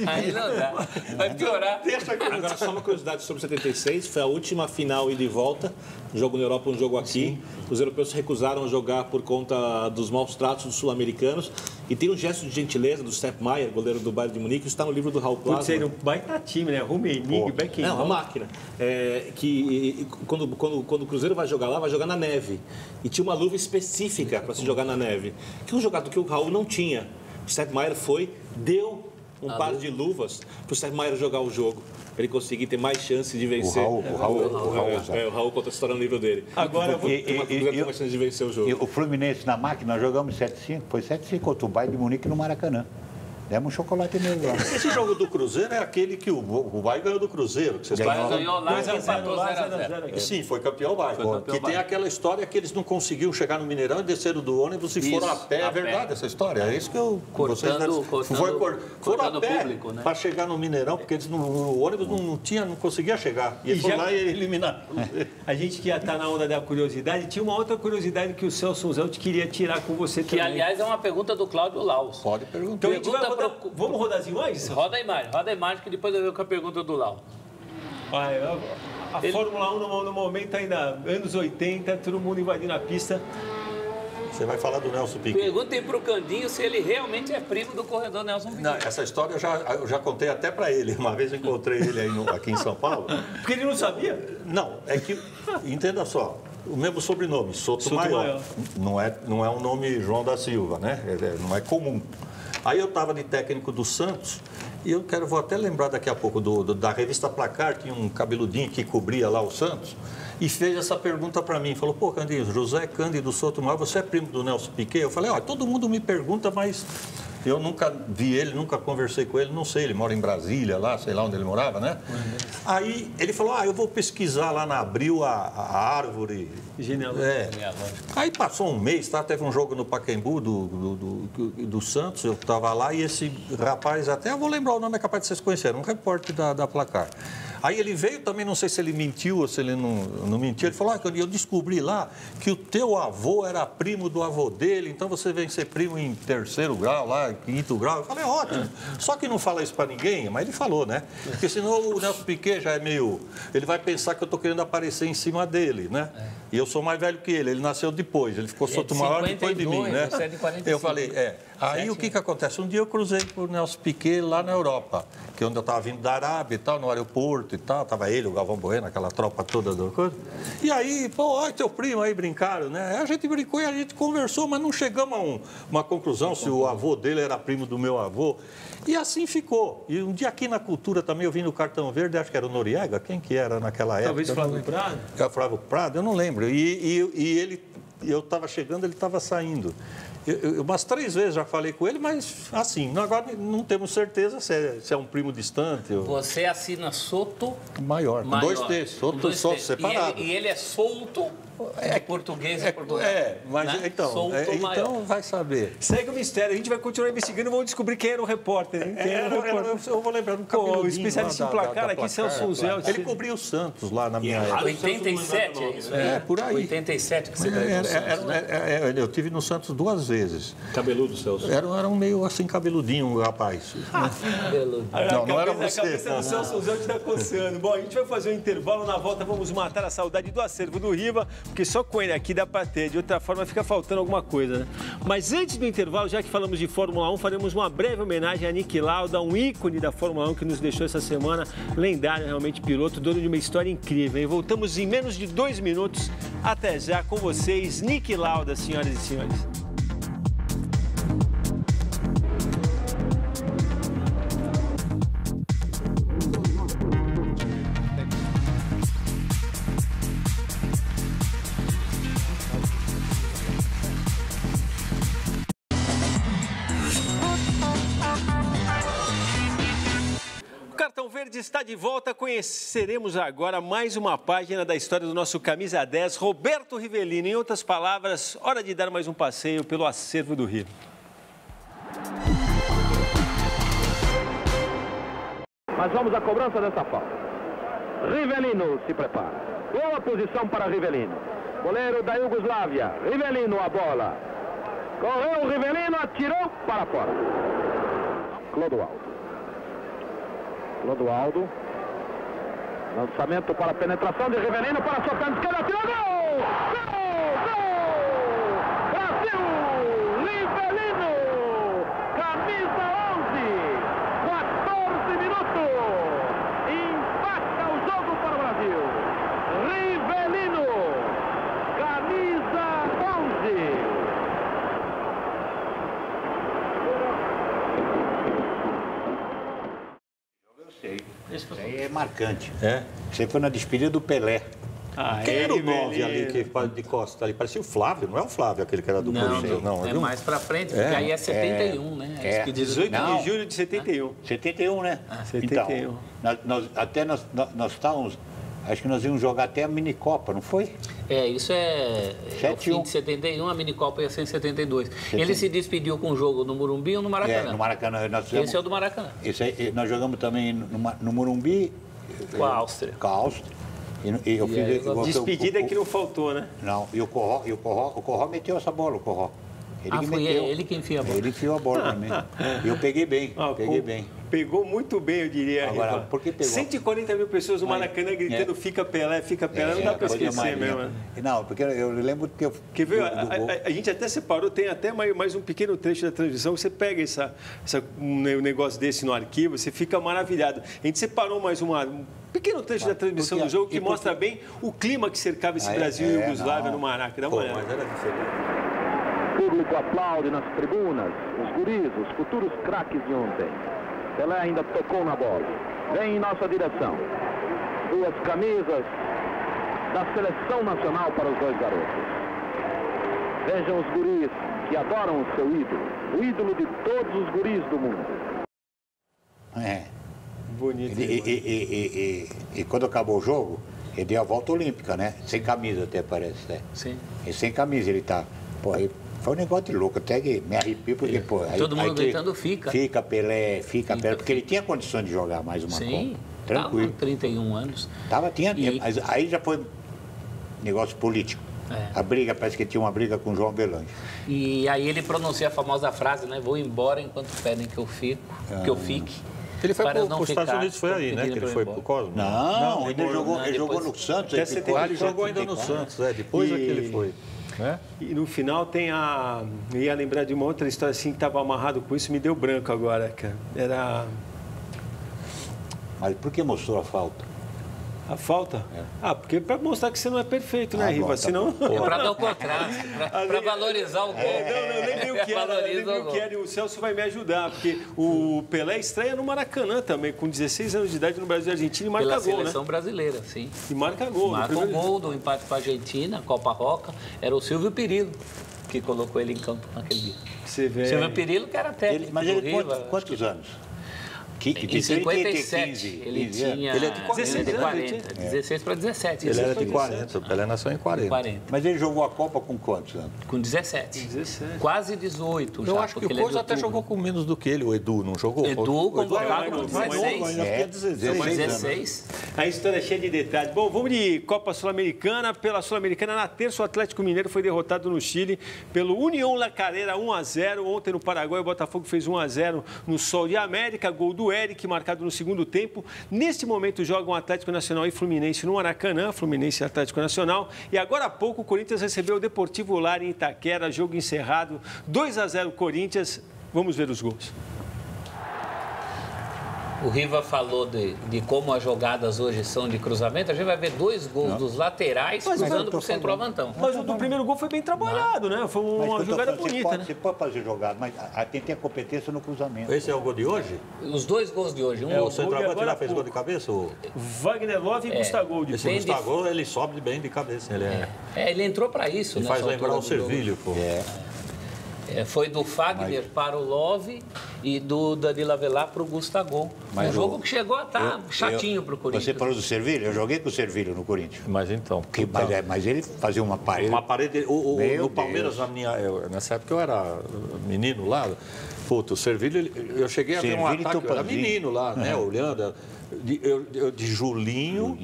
Aí não dá. Vai piorar. Deixa como Agora, só uma curiosidade sobre 76, foi a última final ida e volta, um jogo na Europa, um jogo aqui. Os europeus se recusaram a jogar por conta dos maus tratos dos sul-americanos. E tem um gesto de gentileza do Sepp Maier, goleiro do Bayern de Munique, isso está no livro do Raul Putz, Plasma. aí um baita time, né? Rummenigge, Beckenbauer. Não, uma máquina. Que quando o Cruzeiro vai jogar lá, vai jogar na neve. E tinha uma luva específica para se jogar na neve. Que um jogador que o Raul não tinha. O Sepp Maier deu um par de luvas para o Sepp Maier jogar o jogo. Para ele conseguir ter mais chance de vencer. O Raul conta a história no livro dele. Agora, eu vou... O Cruzeiro tem mais chance de vencer o jogo. O Fluminense na máquina, nós jogamos 7-5, foi 7-5 contra o Bayern de Munique no Maracanã. Demos um chocolate nele lá. Esse jogo do Cruzeiro é aquele que o Bahia ganhou do Cruzeiro. Que vocês O Bahia estavam ganhou lá e 2 a 0 empatou lá, 0x0. 0x0 aqui. Sim, foi campeão Bahia. Foi campeão Que tem Bahia. aquela história que eles não conseguiam chegar no Mineirão e desceram do ônibus e foram a Isso, pé. É a pé. verdade essa história? É isso que eu... Cortando foram a pé público, né? para chegar no Mineirão, porque eles o ônibus não conseguia chegar. E eles foram lá e eliminaram. A gente que ia estar na onda da curiosidade, tinha uma outra curiosidade que o Celso Zelt queria tirar com você Que, também. aliás, é uma pergunta do Cláudio Laus. Pode perguntar. Então a gente vai Pergunta rodar... Vamos rodar as imagens? Roda a imagem que depois eu vejo com a pergunta do Lau. A Fórmula 1 no momento ainda, anos 80, todo mundo invadindo a pista. Você vai falar do Nelson Piquet. Perguntem para o Candinho se ele realmente é primo do corredor Nelson Piquet. Não, essa história eu já contei até para ele. Uma vez eu encontrei ele aí aqui em São Paulo. Porque ele não sabia? Não, é que, entenda só, o mesmo sobrenome, Sotomayor. Não é um nome João da Silva, né? Não é comum. Aí eu estava de técnico do Santos e vou até lembrar daqui a pouco da revista Placar, tinha um cabeludinho que cobria lá o Santos, e fez essa pergunta para mim. Falou, pô, Cândido, José Cândido Sotomayor, você é primo do Nelson Piquet? Eu falei, todo mundo me pergunta, mas eu nunca vi ele, nunca conversei com ele, não sei, ele mora em Brasília, lá, sei lá onde ele morava, né? Aí ele falou, eu vou pesquisar lá na Abril a árvore. Genealógica. Aí passou um mês, teve um jogo no Pacaembu do Santos, eu estava lá e esse rapaz, até eu vou lembrar o nome, é capaz de vocês conhecerem, um repórter da Placar. Aí ele veio também, não sei se ele mentiu ou se ele não mentiu, ele falou, eu descobri lá que o teu avô era primo do avô dele, então você vem ser primo em 3º grau, lá, 5º grau. Eu falei, ótimo. Só que não fala isso para ninguém, mas ele falou, né? Porque senão o Nelson Piquet já é meio... Ele vai pensar que eu estou querendo aparecer em cima dele, né? E eu sou mais velho que ele nasceu depois, ele ficou Sotomayor depois de mim, né? Você é de 45. Eu falei, Aí o que acontece? Um dia eu cruzei com o Nelson Piquet lá na Europa, que é onde eu estava vindo da Arábia e tal, no aeroporto e tal, estava ele, o Galvão Bueno, aquela tropa toda do coisa. E aí, olha teu primo aí, brincaram, né? A gente brincou e a gente conversou, mas não chegamos a uma conclusão se o avô dele era primo do meu avô. E assim ficou. E um dia aqui na Cultura também eu vim no Cartão Verde, acho que era o Noriega, quem que era naquela época? Talvez Flávio Prado? Era Flávio Prado, eu não lembro. E ele, eu estava chegando, ele estava saindo. Eu umas 3 vezes já falei com ele, mas assim, agora não temos certeza se é um primo distante. Você assina Soto Maior, com 2 T's, Soto separado. E ele é solto de português e Portugal. Mas né? então vai saber. Segue o mistério, a gente vai continuar investigando e vamos descobrir quem era o repórter. Hein? Eu vou lembrar do cabeludinho. O especialista em placar aqui, Celso Zelt. Ele cobriu o Santos lá na minha época. 87, é isso? Por aí. 87 que você deu no Santos. Eu tive no Santos 2 vezes. Cabeludo, Celso. Era um meio assim cabeludinho, um rapaz. Não era você. A cabeça do Celso Zelt está coçando. Bom, a gente vai fazer um intervalo. Na volta vamos matar a saudade do acervo do Riva, porque só com ele aqui dá para ter. De outra forma fica faltando alguma coisa, né? Mas antes do intervalo, já que falamos de Fórmula 1, faremos uma breve homenagem a Niki Lauda, um ícone da Fórmula 1 que nos deixou essa semana. Lendário, realmente, piloto, dono de uma história incrível. E voltamos em menos de 2 minutos. Até já com vocês, Niki Lauda, senhoras e senhores. Cartão Verde está de volta. Conheceremos agora mais uma página da história do nosso camisa 10, Roberto Rivelino. Em outras palavras, hora de dar mais um passeio pelo acervo do Rio. Mas vamos à cobrança dessa falta. Rivelino se prepara. Boa posição para Rivelino. Goleiro da Iugoslávia. Rivelino a bola. Correu Rivelino, atirou para fora. Clodoaldo. Lançamento para a penetração de Rivelino para a sua canto esquerda. Atirou, gol! Gol! Brasil! Rivelino! Camisa 11. 14 minutos. Empata o jogo para o Brasil. Rivelino! Camisa 11. Isso aí é marcante. É? Você foi na despedida do Pelé. Quem era o 9 ali que de costa ali? Parecia o Flávio, não é o Flávio aquele que era do Corinthians, não. É mais pra frente, porque aí é 71, né? É 18 de julho de 71. 71, né? 71. Então, nós estávamos... Acho que nós íamos jogar até a minicopa, não foi? Isso é o fim de 71, a minicopa ia ser em 72. Ele se despediu com o jogo no Morumbi ou no Maracanã? No Maracanã. Esse é o do Maracanã. Esse aí, nós jogamos também no Morumbi. Com a Áustria. Com a Áustria. E eu fiz... Despedida que não faltou, né? Não, e o Corró meteu essa bola, o Corró. Ele que enfiou a bola. Ele enfiou a bola também. E eu peguei bem, bem. Pegou muito bem, eu diria. Agora, por que pegou? 140 mil pessoas no Maracanã gritando fica Pelé, não dá para esquecer mesmo. Não, porque eu lembro que eu... Quer ver? A gente até separou, tem até mais um pequeno trecho da transmissão, você pega um negócio desse no arquivo, você fica maravilhado. A gente separou mais um pequeno trecho da transmissão do jogo que mostra bem o clima que cercava esse Brasil e Iugoslávia no Maracanã. Mas era diferente. O público aplaude nas tribunas, os guris, os futuros craques de ontem. Pelé ainda tocou na bola. Vem em nossa direção. 2 camisas da seleção nacional para os 2 garotos. Vejam os guris que adoram o seu ídolo. O ídolo de todos os guris do mundo. Bonito. E quando acabou o jogo, ele deu a volta olímpica, né? Sem camisa até, parece, né? Sim. E sem camisa ele tá. Pô, aí foi um negócio de louco, até que me arrepiei, porque, pô... Todo mundo gritando fica. Fica Pelé, porque ele tinha condições de jogar mais uma Copa. Tranquilo. 31 anos. Mas aí já foi negócio político. A briga, parece que tinha uma briga com o João Avelange. E aí ele pronuncia a famosa frase, né? Vou embora enquanto pedem que eu fique. Ele foi para os Estados Unidos, foi aí, né? Que ele foi para o Cosmos. Não, ele jogou no Santos. Ele jogou ainda no Santos, depois é que ele foi. E no final tem eu ia lembrar de uma outra história assim que estava amarrado com isso, me deu branco agora, cara. Era... Mas por que mostrou a falta? A falta? Porque para mostrar que você não é perfeito, né, Riva? Senão... É para dar o contraste, para valorizar o gol. Não, lembrei o que era. E o Celso vai me ajudar, porque o Pelé estreia no Maracanã também, com 16 anos de idade no Brasil e Argentina e marca gol, né? Pela seleção brasileira, sim. E marca gol. Marca o gol do empate com a Argentina, Copa Roca, era o Silvio Perillo que colocou ele em campo naquele dia. Você vê. Silvio Perillo que era técnico. Mas ele quantos anos? Em 57, ele tinha... Ele é de 40, 16 para 17. Ele era de 40, o Pelé nasceu em 40. Mas ele jogou a Copa com quantos anos? Com 17. Quase 18 já. Eu acho que o Coisa até jogou com menos do que ele, o Edu, não jogou? Edu convocado com 16. A história é cheia de detalhes. Bom, vamos de Copa Sul-Americana. Pela Sul-Americana, na terça, o Atlético Mineiro foi derrotado no Chile pelo União La Calera 1-0. Ontem no Paraguai, o Botafogo fez 1-0 no Sol de América. Gol do Eric, marcado no segundo tempo. Neste momento, jogam Atlético Nacional e Fluminense no Maracanã. Fluminense e Atlético Nacional. E agora há pouco, o Corinthians recebeu o Deportivo Lara em Itaquera. Jogo encerrado. 2-0 Corinthians. Vamos ver os gols. O Riva falou de como as jogadas hoje são de cruzamento. A gente vai ver 2 gols dos laterais cruzando para o centroavantão. Mas o do primeiro gol foi bem trabalhado, né? Foi uma jogada bonita, né? Você pode fazer jogada, mas tem a competência no cruzamento. Esse é o gol de hoje? Os 2 gols de hoje. O centroavante lá fez gol de cabeça? Wagner Love e Gustavo. O Gustavo, ele sobe bem de cabeça. Ele entrou para isso, né? Faz lembrar o Servilho, pô. Foi do Fagner para o Love e do Danilo Avelar para o Gustavo. Um jogo que chegou a estar chatinho para o Corinthians. Você falou do Servilho? Eu joguei com o Servilho no Corinthians. Mas então... Mas ele fazia uma parede... Uma parede... No Palmeiras, nessa época eu era menino lá. Puta, o Servilho, eu cheguei a ver um ataque... Eu era menino lá, né? Olhando... De Julinho...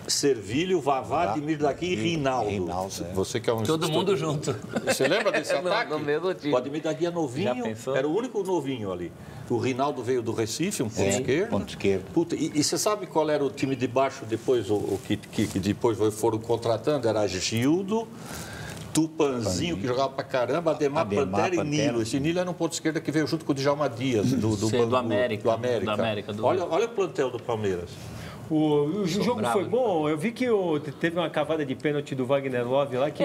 Servilho, Vavá, Admir daqui e Rinaldo. Você que é um... Todo mundo junto. Você lembra desse ataque? No mesmo time. O Admir daqui é novinho, era o único novinho ali. O Rinaldo veio do Recife, um ponto esquerdo. Ponto esquerdo. Puta, e você sabe qual era o time de baixo depois, o que depois foram contratando? Era Gildo, Tupanzinho, que jogava pra caramba, Ademar, Pantera e Nilo. Esse Nilo era um ponto esquerdo que veio junto com o Djalma Dias, do América. Olha o plantel do Palmeiras. O jogo foi bom. Eu vi que teve uma cavada de pênalti do Wagner Love lá que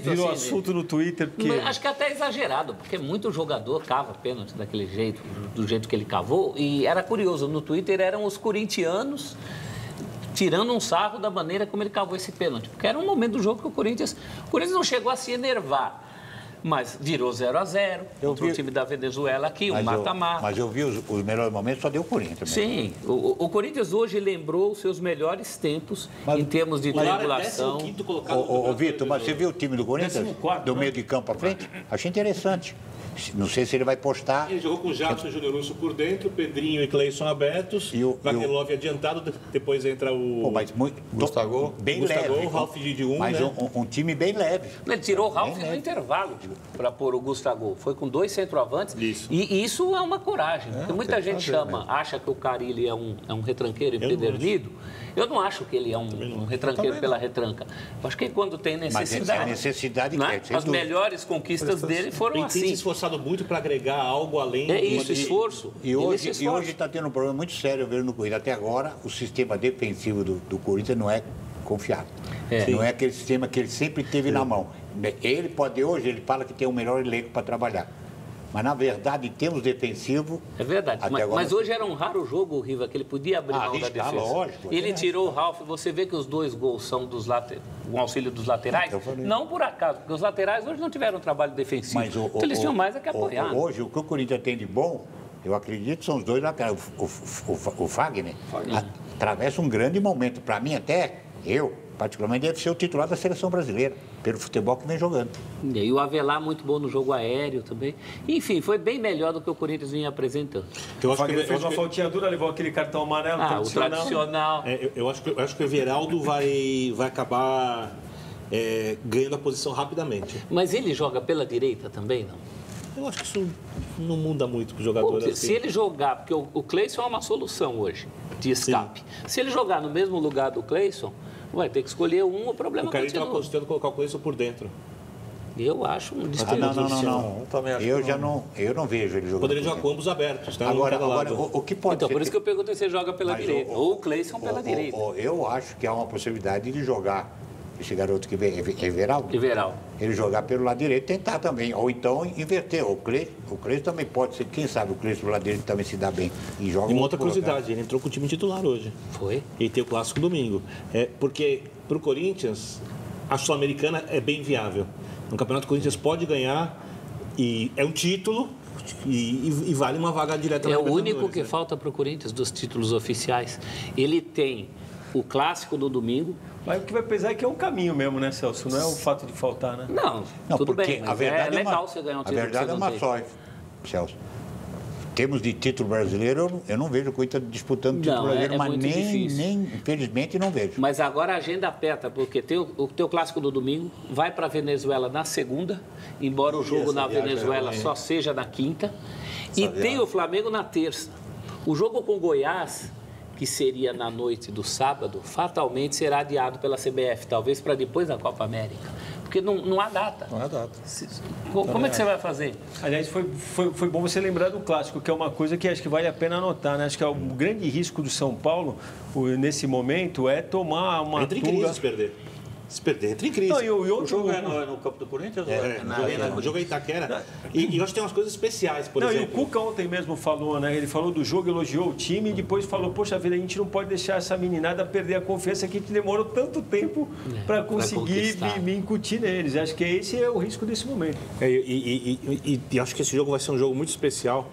virou assunto no Twitter. Porque... Acho que até exagerado, porque muito jogador cava pênalti daquele jeito, do jeito que ele cavou. E era curioso, no Twitter eram os corintianos tirando um sarro da maneira como ele cavou esse pênalti. Porque era um momento do jogo que o Corinthians não chegou a se enervar. Mas virou 0-0 contra o time da Venezuela aqui, um mata-mata. Mas eu vi os melhores momentos, só deu o Corinthians. Sim, o Corinthians hoje lembrou os seus melhores tempos em termos de triangulação. Ô, Vitor, mas você viu o time do Corinthians? Do meio de campo à frente? Achei interessante. Não sei se ele vai postar. Ele jogou com o Jadson e o Júnior Lúcio por dentro, Pedrinho e Cleison abertos, Wagner Love adiantado, depois entra o Gustavo, bem leve. O Ralf de um, mas né? um time bem leve. Ele tirou o Ralf no intervalo para pôr o Gustavo. Foi com 2 centroavantes. Isso. E isso é uma coragem. Porque muita gente acha que o Carille é um retranqueiro empedernido. Eu não acho que ele é um retranqueiro pela retranca. Eu acho que quando tem necessidade. Mas a necessidade né? As melhores conquistas dele foram assim. Tem se esforçado muito para agregar algo além. É isso, esforço. E hoje está tendo um problema muito sério vendo no Corinthians. Até agora, o sistema defensivo do Corinthians não é confiável. Não é aquele sistema que ele sempre teve na mão. Ele fala que tem o melhor elenco para trabalhar. Mas, na verdade, em termos defensivos... É verdade. Mas hoje era um raro jogo, Riva, que ele podia abrir mão da defesa. Lógico. Ele tirou o Ralf. Você vê que os 2 gols são um auxílio dos laterais? Não por acaso, porque os laterais hoje não tiveram trabalho defensivo. Mas então, eles tinham mais que apoiar. Hoje, o que o Corinthians tem de bom, eu acredito, são os 2 laterais. O Fagner atravessa um grande momento. Para mim, até eu... particularmente deve ser o titular da seleção brasileira, pelo futebol que vem jogando. E o Avelar muito bom no jogo aéreo também. Enfim, foi bem melhor do que o Corinthians vinha apresentando. O Fagner fez uma faltinha dura, levou aquele cartão amarelo tradicional. Eu acho que o Everaldo vai acabar ganhando a posição rapidamente. Mas ele joga pela direita também, não? Eu acho que isso não muda muito para o jogador. Assim. Se ele jogar, porque o Cleison é uma solução hoje de escape. Sim. Se ele jogar no mesmo lugar do Cleison, vai ter que escolher o problema continua. O Carille estava considerando colocar o Cleison por dentro. Eu acho um desperdício. Não. Eu não vejo ele jogando. Poderia jogar com ambos abertos. Tá? Agora o que pode então, por isso que eu perguntei se ele joga pela direita. Ou o Cleison pela direita. Eu acho que há uma possibilidade de jogar esse garoto que vem, Everaldo. Ele jogar pelo lado direito e tentar também. Ou então inverter. O Cleison também pode ser. Quem sabe o Cleison pelo lado direito também se dá bem. E uma outra curiosidade, ele entrou com o time titular hoje. Foi? E tem o clássico domingo. Porque para o Corinthians, a Sul-Americana é bem viável. No Campeonato o Corinthians pode ganhar e é um título e vale uma vaga direta na Libertadores. É o único que falta para o Corinthians dos títulos oficiais. Ele tem o clássico do domingo. Mas o que vai pesar é que é um caminho mesmo, né, Celso? Não é o fato de faltar, né? Não, tudo bem, mas é legal você ganhar um título. A verdade é uma só, Celso. Em termos de título brasileiro, eu não vejo o Corinthians disputando título brasileiro, mas nem, infelizmente, não vejo. Mas agora a agenda aperta, porque o teu clássico do domingo vai para a Venezuela na segunda, embora o jogo na Venezuela só seja na quinta, e tem o Flamengo na terça. O jogo com Goiás, que seria na noite do sábado, fatalmente será adiado pela CBF, talvez para depois da Copa América. Porque não há data. Não há data. Como é que você vai fazer? Aliás, foi bom você lembrar do clássico, que é uma coisa que acho que vale a pena anotar, né? Acho que o grande risco do São Paulo, nesse momento, é tomar uma turga... Se perder, entra em crise. Não, o jogo é no campo do Corinthians? O jogo é Itaquera. E eu acho que tem umas coisas especiais, por exemplo. E o Cuca ontem mesmo falou, né? Ele falou do jogo, elogiou o time e depois falou, poxa vida, a gente não pode deixar essa meninada perder a confiança que demorou tanto tempo para conseguir me incutir neles. Acho que esse é o risco desse momento. E acho que esse jogo vai ser um jogo muito especial.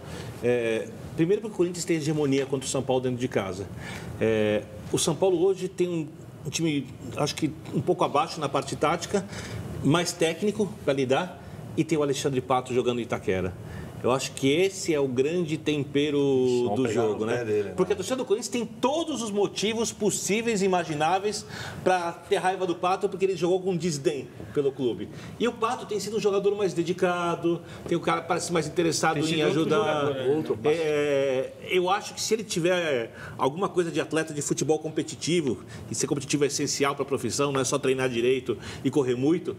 Primeiro porque o Corinthians tem hegemonia contra o São Paulo dentro de casa. O São Paulo hoje tem um time, acho que um pouco abaixo na parte tática, mais técnico para lidar, e tem o Alexandre Pato jogando em Itaquera. Eu acho que esse é o grande tempero do jogo, né? Porque a torcida do Corinthians tem todos os motivos possíveis e imagináveis para ter raiva do Pato, porque ele jogou com desdém pelo clube. E o Pato tem sido um jogador mais dedicado, tem o cara que parece mais interessado em ajudar. Eu acho que se ele tiver alguma coisa de atleta de futebol competitivo, e ser competitivo é essencial para a profissão, não é só treinar direito e correr muito,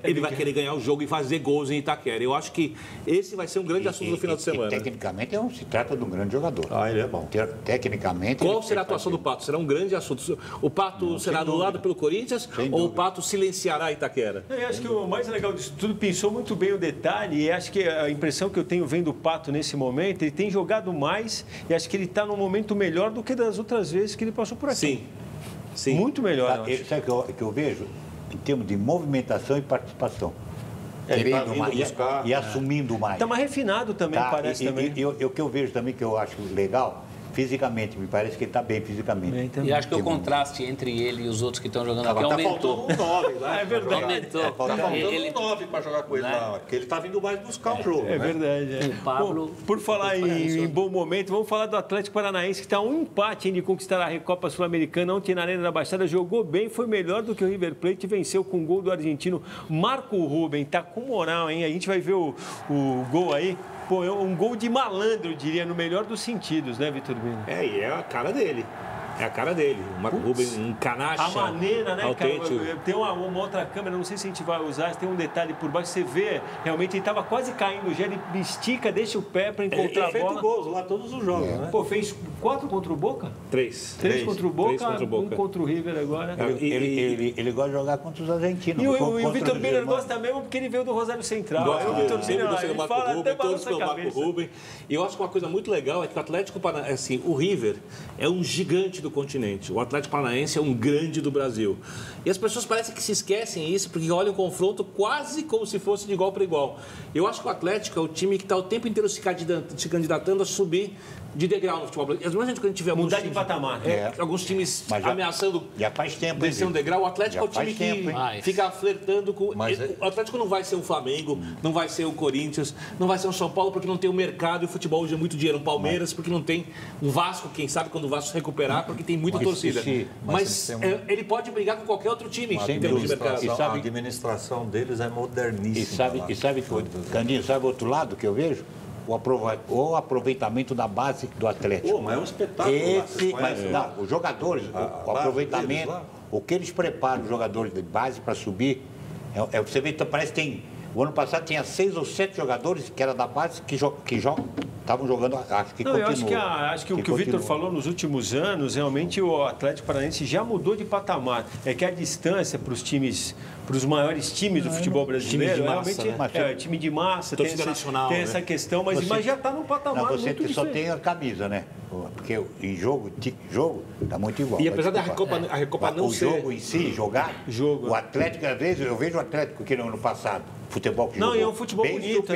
ele vai querer ganhar o jogo e fazer gols em Itaquera. Eu acho que esse vai ser um grande assunto no final de semana. Tecnicamente, se trata de um grande jogador. Ele é bom. Tecnicamente... Qual será a atuação do Pato? Será um grande assunto. O Pato será anulado pelo Corinthians ou o Pato silenciará a Itaquera? Eu acho que o mais legal disso tudo, pensou muito bem o detalhe, e acho que a impressão que eu tenho vendo o Pato nesse momento, ele tem jogado mais e acho que ele está num momento melhor do que das outras vezes que ele passou por aqui. Sim. Muito melhor. Sabe o que eu vejo? Em termos de movimentação e participação. Querendo mais e assumindo mais. Está mais refinado também, parece também. O que eu vejo também, que eu acho legal, fisicamente, me parece que ele está bem fisicamente. E acho que o contraste entre ele e os outros que estão jogando aqui aumentou. Tá faltando um 9 lá. É verdade. Aumentou. Tá faltando um 9 para jogar com ele lá, porque ele está vindo mais buscar o jogo. É verdade. O Pablo... Por falar em bom momento, vamos falar do Atlético Paranaense, que está a um empate de conquistar a Recopa Sul-Americana. Ontem na Arena da Baixada jogou bem, foi melhor do que o River Plate, venceu com o gol do argentino Marco Ruben. Tá com moral, hein? A gente vai ver o gol aí. Pô, é um gol de malandro, eu diria, no melhor dos sentidos, né, Vitor Bino? E é a cara dele. É a cara dele. O Marco Ruben, um canacha. A maneira, né, autêntico. cara? Tem uma outra câmera, não sei se a gente vai usar, tem um detalhe por baixo, você vê, realmente ele estava quase caindo, já ele estica, deixa o pé para encontrar a bola. Ele fez gols lá todos os jogos, né? Pô, fez 4 contra o Boca? 3 contra o Boca, 3 contra o Boca. 1 contra o River agora. Ele gosta de jogar contra os argentinos. E o Vitor Bino gosta mesmo porque ele veio do Rosário Central. Gosta o Vitor Bino do ele Marco fala Ruben, até todos balança pelo a Marco cabeça. Ruben. E eu acho que uma coisa muito legal é que o Atlético Paranaense, assim, o River é um gigante do continente. O Atlético Paranaense é um grande do Brasil. E as pessoas parecem que se esquecem isso porque olham o confronto quase como se fosse de igual para igual. Eu acho que o Atlético é o time que está o tempo inteiro se candidatando a subir de degrau no futebol brasileiro. Às vezes quando a gente vê alguns Mudar times, de patamar. alguns times ameaçando já faz tempo, descer um degrau. O Atlético é o time que fica flertando com... O Atlético não vai ser um Flamengo, não vai ser o Corinthians, não vai ser um São Paulo porque não tem o mercado e o futebol hoje é muito dinheiro. Um Palmeiras porque não tem um Vasco, quem sabe quando o Vasco se recuperar, porque tem muita torcida. Mas ele pode brigar com qualquer outro time em termos de mercado. A administração deles é moderníssima. E sabe, Candinho, sabe o outro lado que eu vejo? O aproveitamento da base do Atlético. Pô, mas é um espetáculo. Os jogadores, o aproveitamento, o que eles preparam os jogadores de base para subir, você vê, então, parece que tem... O ano passado tinha 6 ou 7 jogadores que eram da base que estavam jogando, acho que continuam. Eu acho que o que o Vitor falou nos últimos anos, realmente o Atlético Paranaense já mudou de patamar. É que a distância para os times, para os maiores times do futebol brasileiro, realmente é time de massa, tem essa questão, mas já está num patamar muito diferente. Só tem a camisa, né? Porque em jogo está muito igual. E apesar da Recopa não ser... O jogo em si, o Atlético, às vezes, eu vejo o Atlético que no ano passado, futebol que jogou. Não, é um futebol bonito,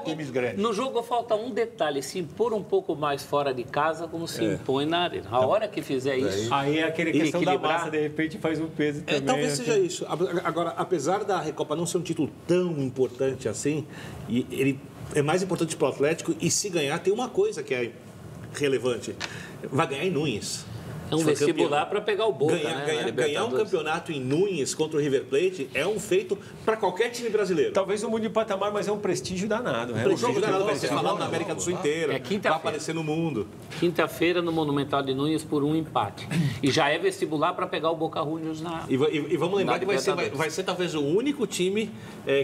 times grandes. No jogo falta um detalhe, se impor um pouco mais fora de casa, como se impõe na arena. A hora que fizer isso... Aí é aquele questão da massa, de repente faz um peso também. Talvez seja isso. Agora, apesar da Recopa não ser um título tão importante assim, ele é mais importante para o Atlético, e se ganhar, tem uma coisa que é relevante. Vai ganhar em Núñez. É um vestibular para pegar o Boca, ganhar um campeonato em Núñez contra o River Plate é um feito para qualquer time brasileiro. Talvez não mude de patamar, mas é um prestígio danado. Um prestígio danado, vai ser falado na América do Sul inteira. Vai aparecer no mundo. Quinta-feira no Monumental de Núñez por um empate. E já é vestibular para pegar o Boca Juniors na... E vamos lembrar que vai ser talvez o único time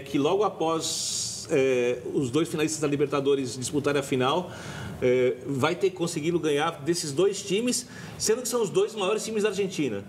que logo após os dois finalistas da Libertadores disputarem a final... vai ter conseguido ganhar desses dois times, sendo que são os dois maiores times da Argentina.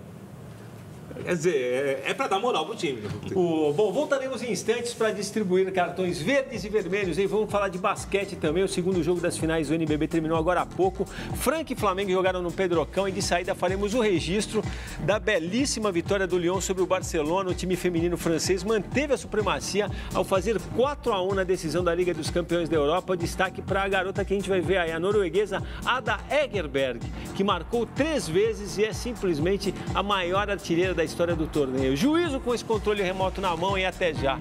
Quer dizer, é para dar moral pro time. Bom, voltaremos em instantes para distribuir cartões verdes e vermelhos. E vamos falar de basquete também. O segundo jogo das finais do NBB terminou agora há pouco. Franca e Flamengo jogaram no Pedrocão e de saída faremos o registro da belíssima vitória do Lyon sobre o Barcelona. O time feminino francês manteve a supremacia ao fazer 4-1 na decisão da Liga dos Campeões da Europa. Destaque para a garota que a gente vai ver aí, a norueguesa Ada Egerberg, que marcou 3 vezes e é simplesmente a maior artilheira da história do torneio. Juízo com esse controle remoto na mão e até já.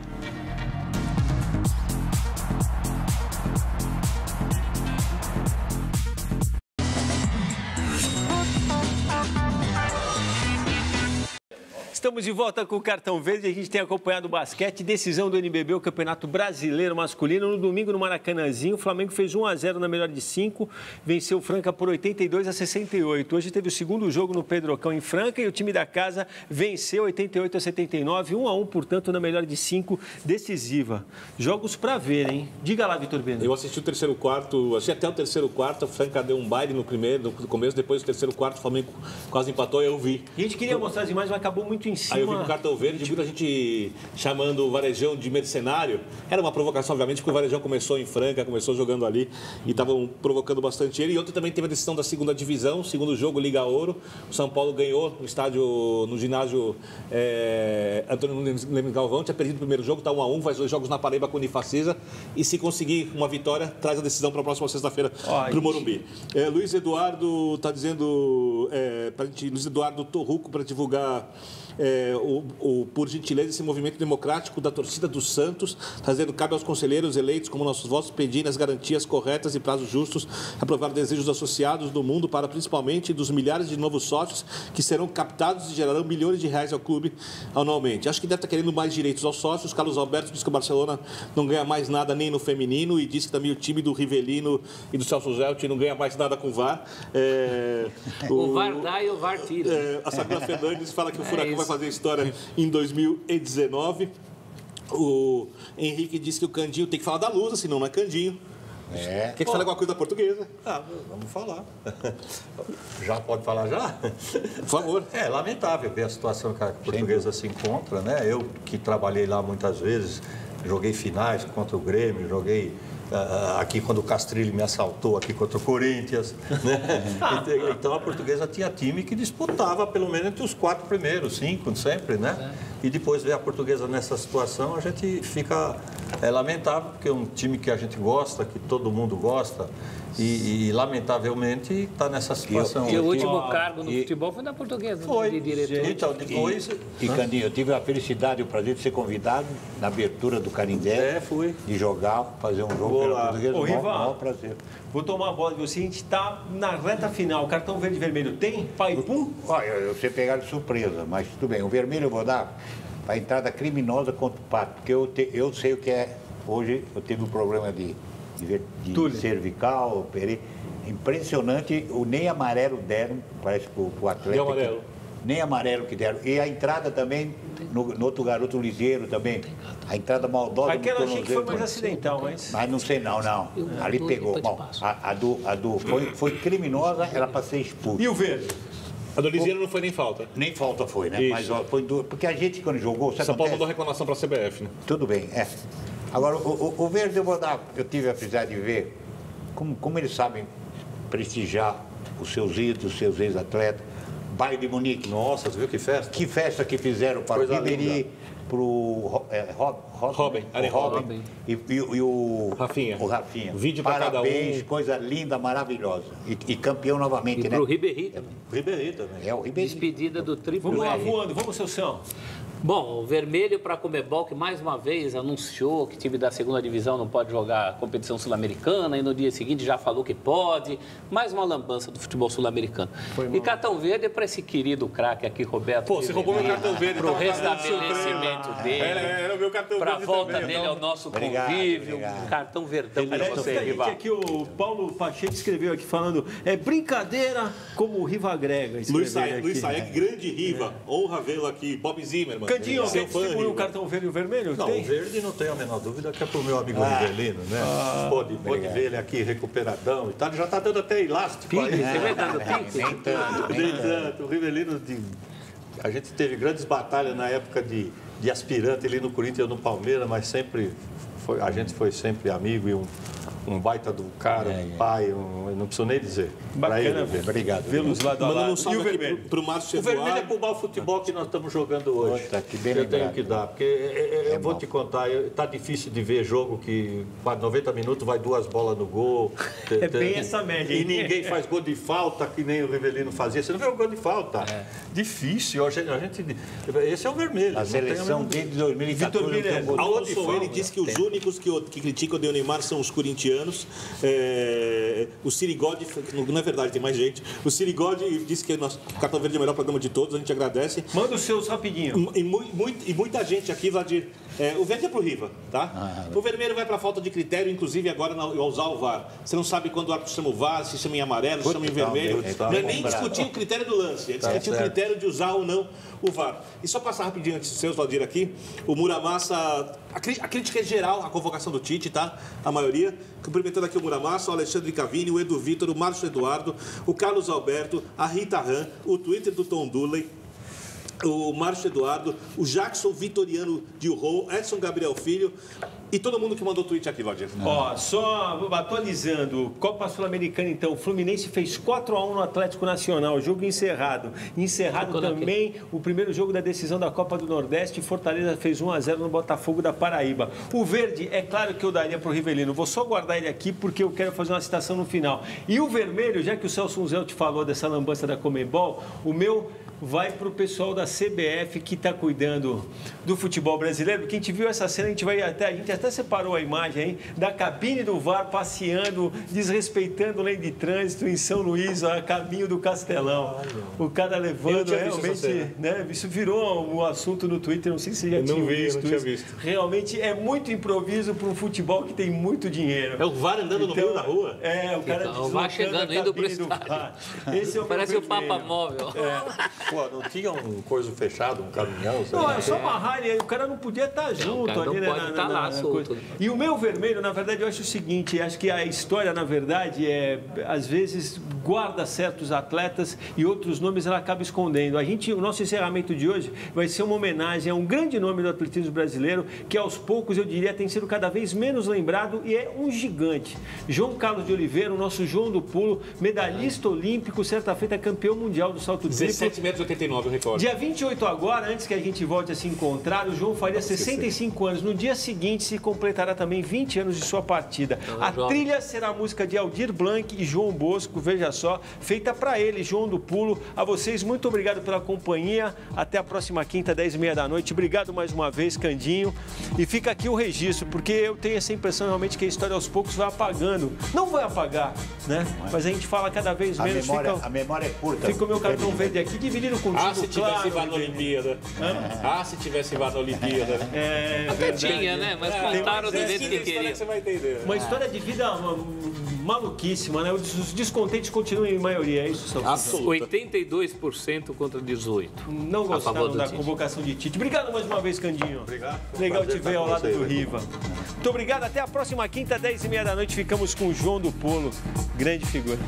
Estamos de volta com o Cartão Verde. A gente tem acompanhado o basquete, decisão do NBB, o Campeonato Brasileiro Masculino. No domingo, no Maracanãzinho, o Flamengo fez 1-0 na melhor de 5, venceu o Franca por 82-68. Hoje teve o segundo jogo no Pedrocão em Franca e o time da casa venceu 88-79, 1-1, portanto, na melhor de 5, decisiva. Jogos para ver, hein? Diga lá, Vitor Beno. Eu assisti o terceiro quarto, assisti até o terceiro quarto, o Franca deu um baile no primeiro, no começo, depois do terceiro quarto, o Flamengo quase empatou e eu vi. A gente queria mostrar as imagens, mas acabou muito em cima. Aí eu vi com o Cartão Verde, muita gente chamando o Varejão de mercenário. Era uma provocação, obviamente, porque o Varejão começou em Franca, começou jogando ali e estavam provocando bastante ele. E ontem também teve a decisão da segunda divisão, segundo jogo, Liga Ouro. O São Paulo ganhou no estádio, no ginásio Antônio Nunes Galvão, tinha perdido o primeiro jogo, está 1-1, faz 2 jogos na Paraíba com o Unifacisa. E se conseguir uma vitória, traz a decisão para a próxima sexta-feira para o Morumbi. Luiz Eduardo está dizendo, Luiz Eduardo Torruco, para divulgar por gentileza, esse movimento democrático da torcida do Santos, trazendo cabe aos conselheiros eleitos como nossos votos, pedirem as garantias corretas e prazos justos, aprovar desejos associados do mundo para principalmente dos milhares de novos sócios que serão captados e gerarão milhões de reais ao clube anualmente. Acho que deve estar querendo mais direitos aos sócios. Carlos Alberto diz que o Barcelona não ganha mais nada nem no feminino e diz que também o time do Rivelino e do Celso Zelt não ganha mais nada com o VAR. O VAR dá e o VAR tira. A Sabrina Fernandes fala que o Furacão vai fazer história em 2019. O Henrique disse que o Candinho tem que falar da Lusa, senão não é Candinho. Quer que você fale alguma coisa da portuguesa? Vamos falar. Já pode falar já? Por favor. É lamentável ver a situação que a portuguesa se encontra, né? Eu que trabalhei lá muitas vezes, joguei finais contra o Grêmio, joguei aqui quando o Castrilli me assaltou aqui contra o Corinthians, né? Então a portuguesa tinha time que disputava pelo menos entre os 4 primeiros, 5 sempre, né? E depois ver a portuguesa nessa situação, a gente fica lamentável, porque é um time que a gente gosta, que todo mundo gosta, e lamentavelmente está nessa situação. E o último cargo no futebol foi da portuguesa, foi de diretor. Então, depois... E Candinho, eu tive a felicidade e o prazer de ser convidado na abertura do Canindé, fui. De jogar, fazer um jogo pela portuguesa. Ô, Riva, maior prazer. Vou tomar a bola de você. A gente está na reta final. Cartão verde e vermelho tem? Pai, pum? Olha, eu sei pegar de surpresa, mas tudo bem. O vermelho eu vou dar para a entrada criminosa contra o Pato, porque eu sei o que é. Hoje eu tive um problema de cervical, operei. Impressionante, nem amarelo deram, parece para o atleta. Nem amarelo. Nem amarelo que deram. E a entrada também, no outro garoto ligeiro também. A entrada maldosa. Aquela eu achei que foi mais acidental, mas... Mas não sei não. Ali pegou. Bom, a do foi criminosa, era para ser expulsa. E o verde? A do Liseiro não foi nem falta. Nem falta foi, né? Mas ó, foi porque a gente quando jogou... São Paulo mandou reclamação para a CBF, né? Tudo bem, Agora, o verde eu vou dar... Eu tive a felicidade de ver como eles sabem prestigiar os seus ídolos, os seus ex-atletas. Baile de Munique. Nossa, você viu que festa? Que festa que fizeram para o Ribéry, para o Robin e o Rafinha. O Rafinha. Vídeo para cada um. Coisa linda, maravilhosa. E campeão novamente, e né? para o Ribéry também. O Ribéry também. É o Ribéry. Despedida do triplo. Vamos lá, voando. Vamos, Celção. Bom, o vermelho para a Conmebol, que mais uma vez anunciou que o time da segunda divisão não pode jogar a competição sul-americana e no dia seguinte já falou que pode. Mais uma lambança do futebol sul-americano. E cartão verde é para esse querido craque aqui, Roberto. Pô, você roubou meu cartão verde. Para o restabelecimento dele. Era o meu cartão verde. Para a volta também, dele ao nosso convívio. Cartão verdão para você, Riva. Aqui o Paulo Pacheco escreveu aqui falando, brincadeira como o Riva agrega. Luiz Saek, grande Riva. Honra vê-lo aqui. Bob Zimmermann. Candinho, alguém distribui o cartão verde e o vermelho? Não, tem? o verde não tenho a menor dúvida que é para o meu amigo Rivelino, né? Pode ver ele aqui recuperadão e tal. Ele já está dando até elástico aí. Você vai dando pique? Nem tanto. O Rivelino, a gente teve grandes batalhas na época de aspirante ali no Corinthians e no Palmeiras, mas sempre a gente foi sempre amigo e um baita do cara, um pai, não preciso nem dizer. Bacana, obrigado. Vê-los lado a lado. Mandando um salve aqui pro Márcio Eduardo. O vermelho é pro mau futebol que nós estamos jogando hoje. Que bem eu lembrado. tenho que dar, porque eu vou te contar, tá difícil de ver jogo que 90 minutos vai 2 bolas no gol. É bem essa média. E ninguém faz gol de falta, que nem o Rivelino fazia. Você não vê o gol de falta. Difícil. Esse é o vermelho. A seleção desde 2014. Alonso ele diz que os únicos que criticam o Neymar são os corintianos. anos. O Sirigode, não é verdade, tem mais gente. O Sirigode disse que o Cartão Verde é o melhor programa de todos, a gente agradece. Manda os seus rapidinho. E muita gente aqui, Vladir. O verde é pro Riva, tá? O vermelho vai pra falta de critério, inclusive agora ao usar o VAR. Você não sabe quando o árbitro chama o VAR, se chama em amarelo, se chama em vermelho. Não é nem discutir o critério do lance, é discutir o critério de usar ou não o VAR. E só passar rapidinho antes dos seus, Valdir, aqui, o Muramassa, a crítica é geral à convocação do Tite, tá? A maioria. Cumprimentando aqui o Muramassa, o Alexandre Cavini, o Edu Vitor, o Márcio Eduardo, o Carlos Alberto, a Rita Ram, o Twitter do Tom Dooley, o Márcio Eduardo, o Jackson Vitoriano de Urro, Edson Gabriel Filho e todo mundo que mandou tweet aqui, Valdir. Ó, só atualizando, Copa Sul-Americana então, o Fluminense fez 4-1 no Atlético Nacional, jogo encerrado. Encerrado também o primeiro jogo da decisão da Copa do Nordeste, Fortaleza fez 1-0 no Botafogo da Paraíba. O verde, é claro que eu daria para o Rivelino, vou só guardar ele aqui porque eu quero fazer uma citação no final. E o vermelho, já que o Celso Unzel te falou dessa lambança da Conmebol, o meu vai para o pessoal da CBF que está cuidando do futebol brasileiro. Quem te viu essa cena, a gente até separou a imagem aí da cabine do VAR passeando, desrespeitando lei de trânsito em São Luís, a caminho do Castelão. O cara levando realmente, né? Isso virou um assunto no Twitter, não sei se você já tinha visto. Não tinha visto. Realmente é muito improviso para um futebol que tem muito dinheiro. É o VAR andando no meio da rua? O cara o VAR chegando, indo pro estádio. Esse é o Parece o Papa Móvel. Pô, não tinha um coisa fechado, um caminhão? Não, é só amarrar ali, o cara não podia estar junto ali, não pode estar lá solto. E o meu vermelho, na verdade, eu acho o seguinte, acho que a história, na verdade, às vezes guarda certos atletas e outros nomes ela acaba escondendo. O nosso encerramento de hoje vai ser uma homenagem a um grande nome do atletismo brasileiro, que aos poucos, eu diria, tem sido cada vez menos lembrado e é um gigante. João Carlos de Oliveira, o nosso João do Pulo, medalhista olímpico, certa feita campeão mundial do salto triplo. 17 metros e 89, eu recordo. Dia 28 agora, antes que a gente volte a se encontrar, o João faria 65 anos. No dia seguinte se completará também 20 anos de sua partida. A trilha será a música de Aldir Blanc e João Bosco, veja só, feita para ele, João do Pulo. A vocês, muito obrigado pela companhia. Até a próxima quinta, 10h30 da noite. Obrigado mais uma vez, Candinho. E fica aqui o registro, porque eu tenho essa impressão realmente que a história aos poucos vai apagando. Não vai apagar, né? Mas a gente fala cada vez menos. A memória é curta. Fica o meu cartão verde aqui, dividido contigo. Se tivesse VAR na Olimpíada. Se tivesse VAR na Olimpíada. Até tinha, né? Mas contaram do jeito que queria. Você vai entender. Uma história de vida maluquíssima, né? Os descontentes continuam em maioria, é isso, Celso? 82% contra 18%. Não gostaram da convocação de Tite. Obrigado mais uma vez, Candinho. Obrigado. Legal te ver ao lado do Riva. Muito obrigado. Até a próxima quinta, 10h30 da noite. Ficamos com o João do Pulo. Grande figura.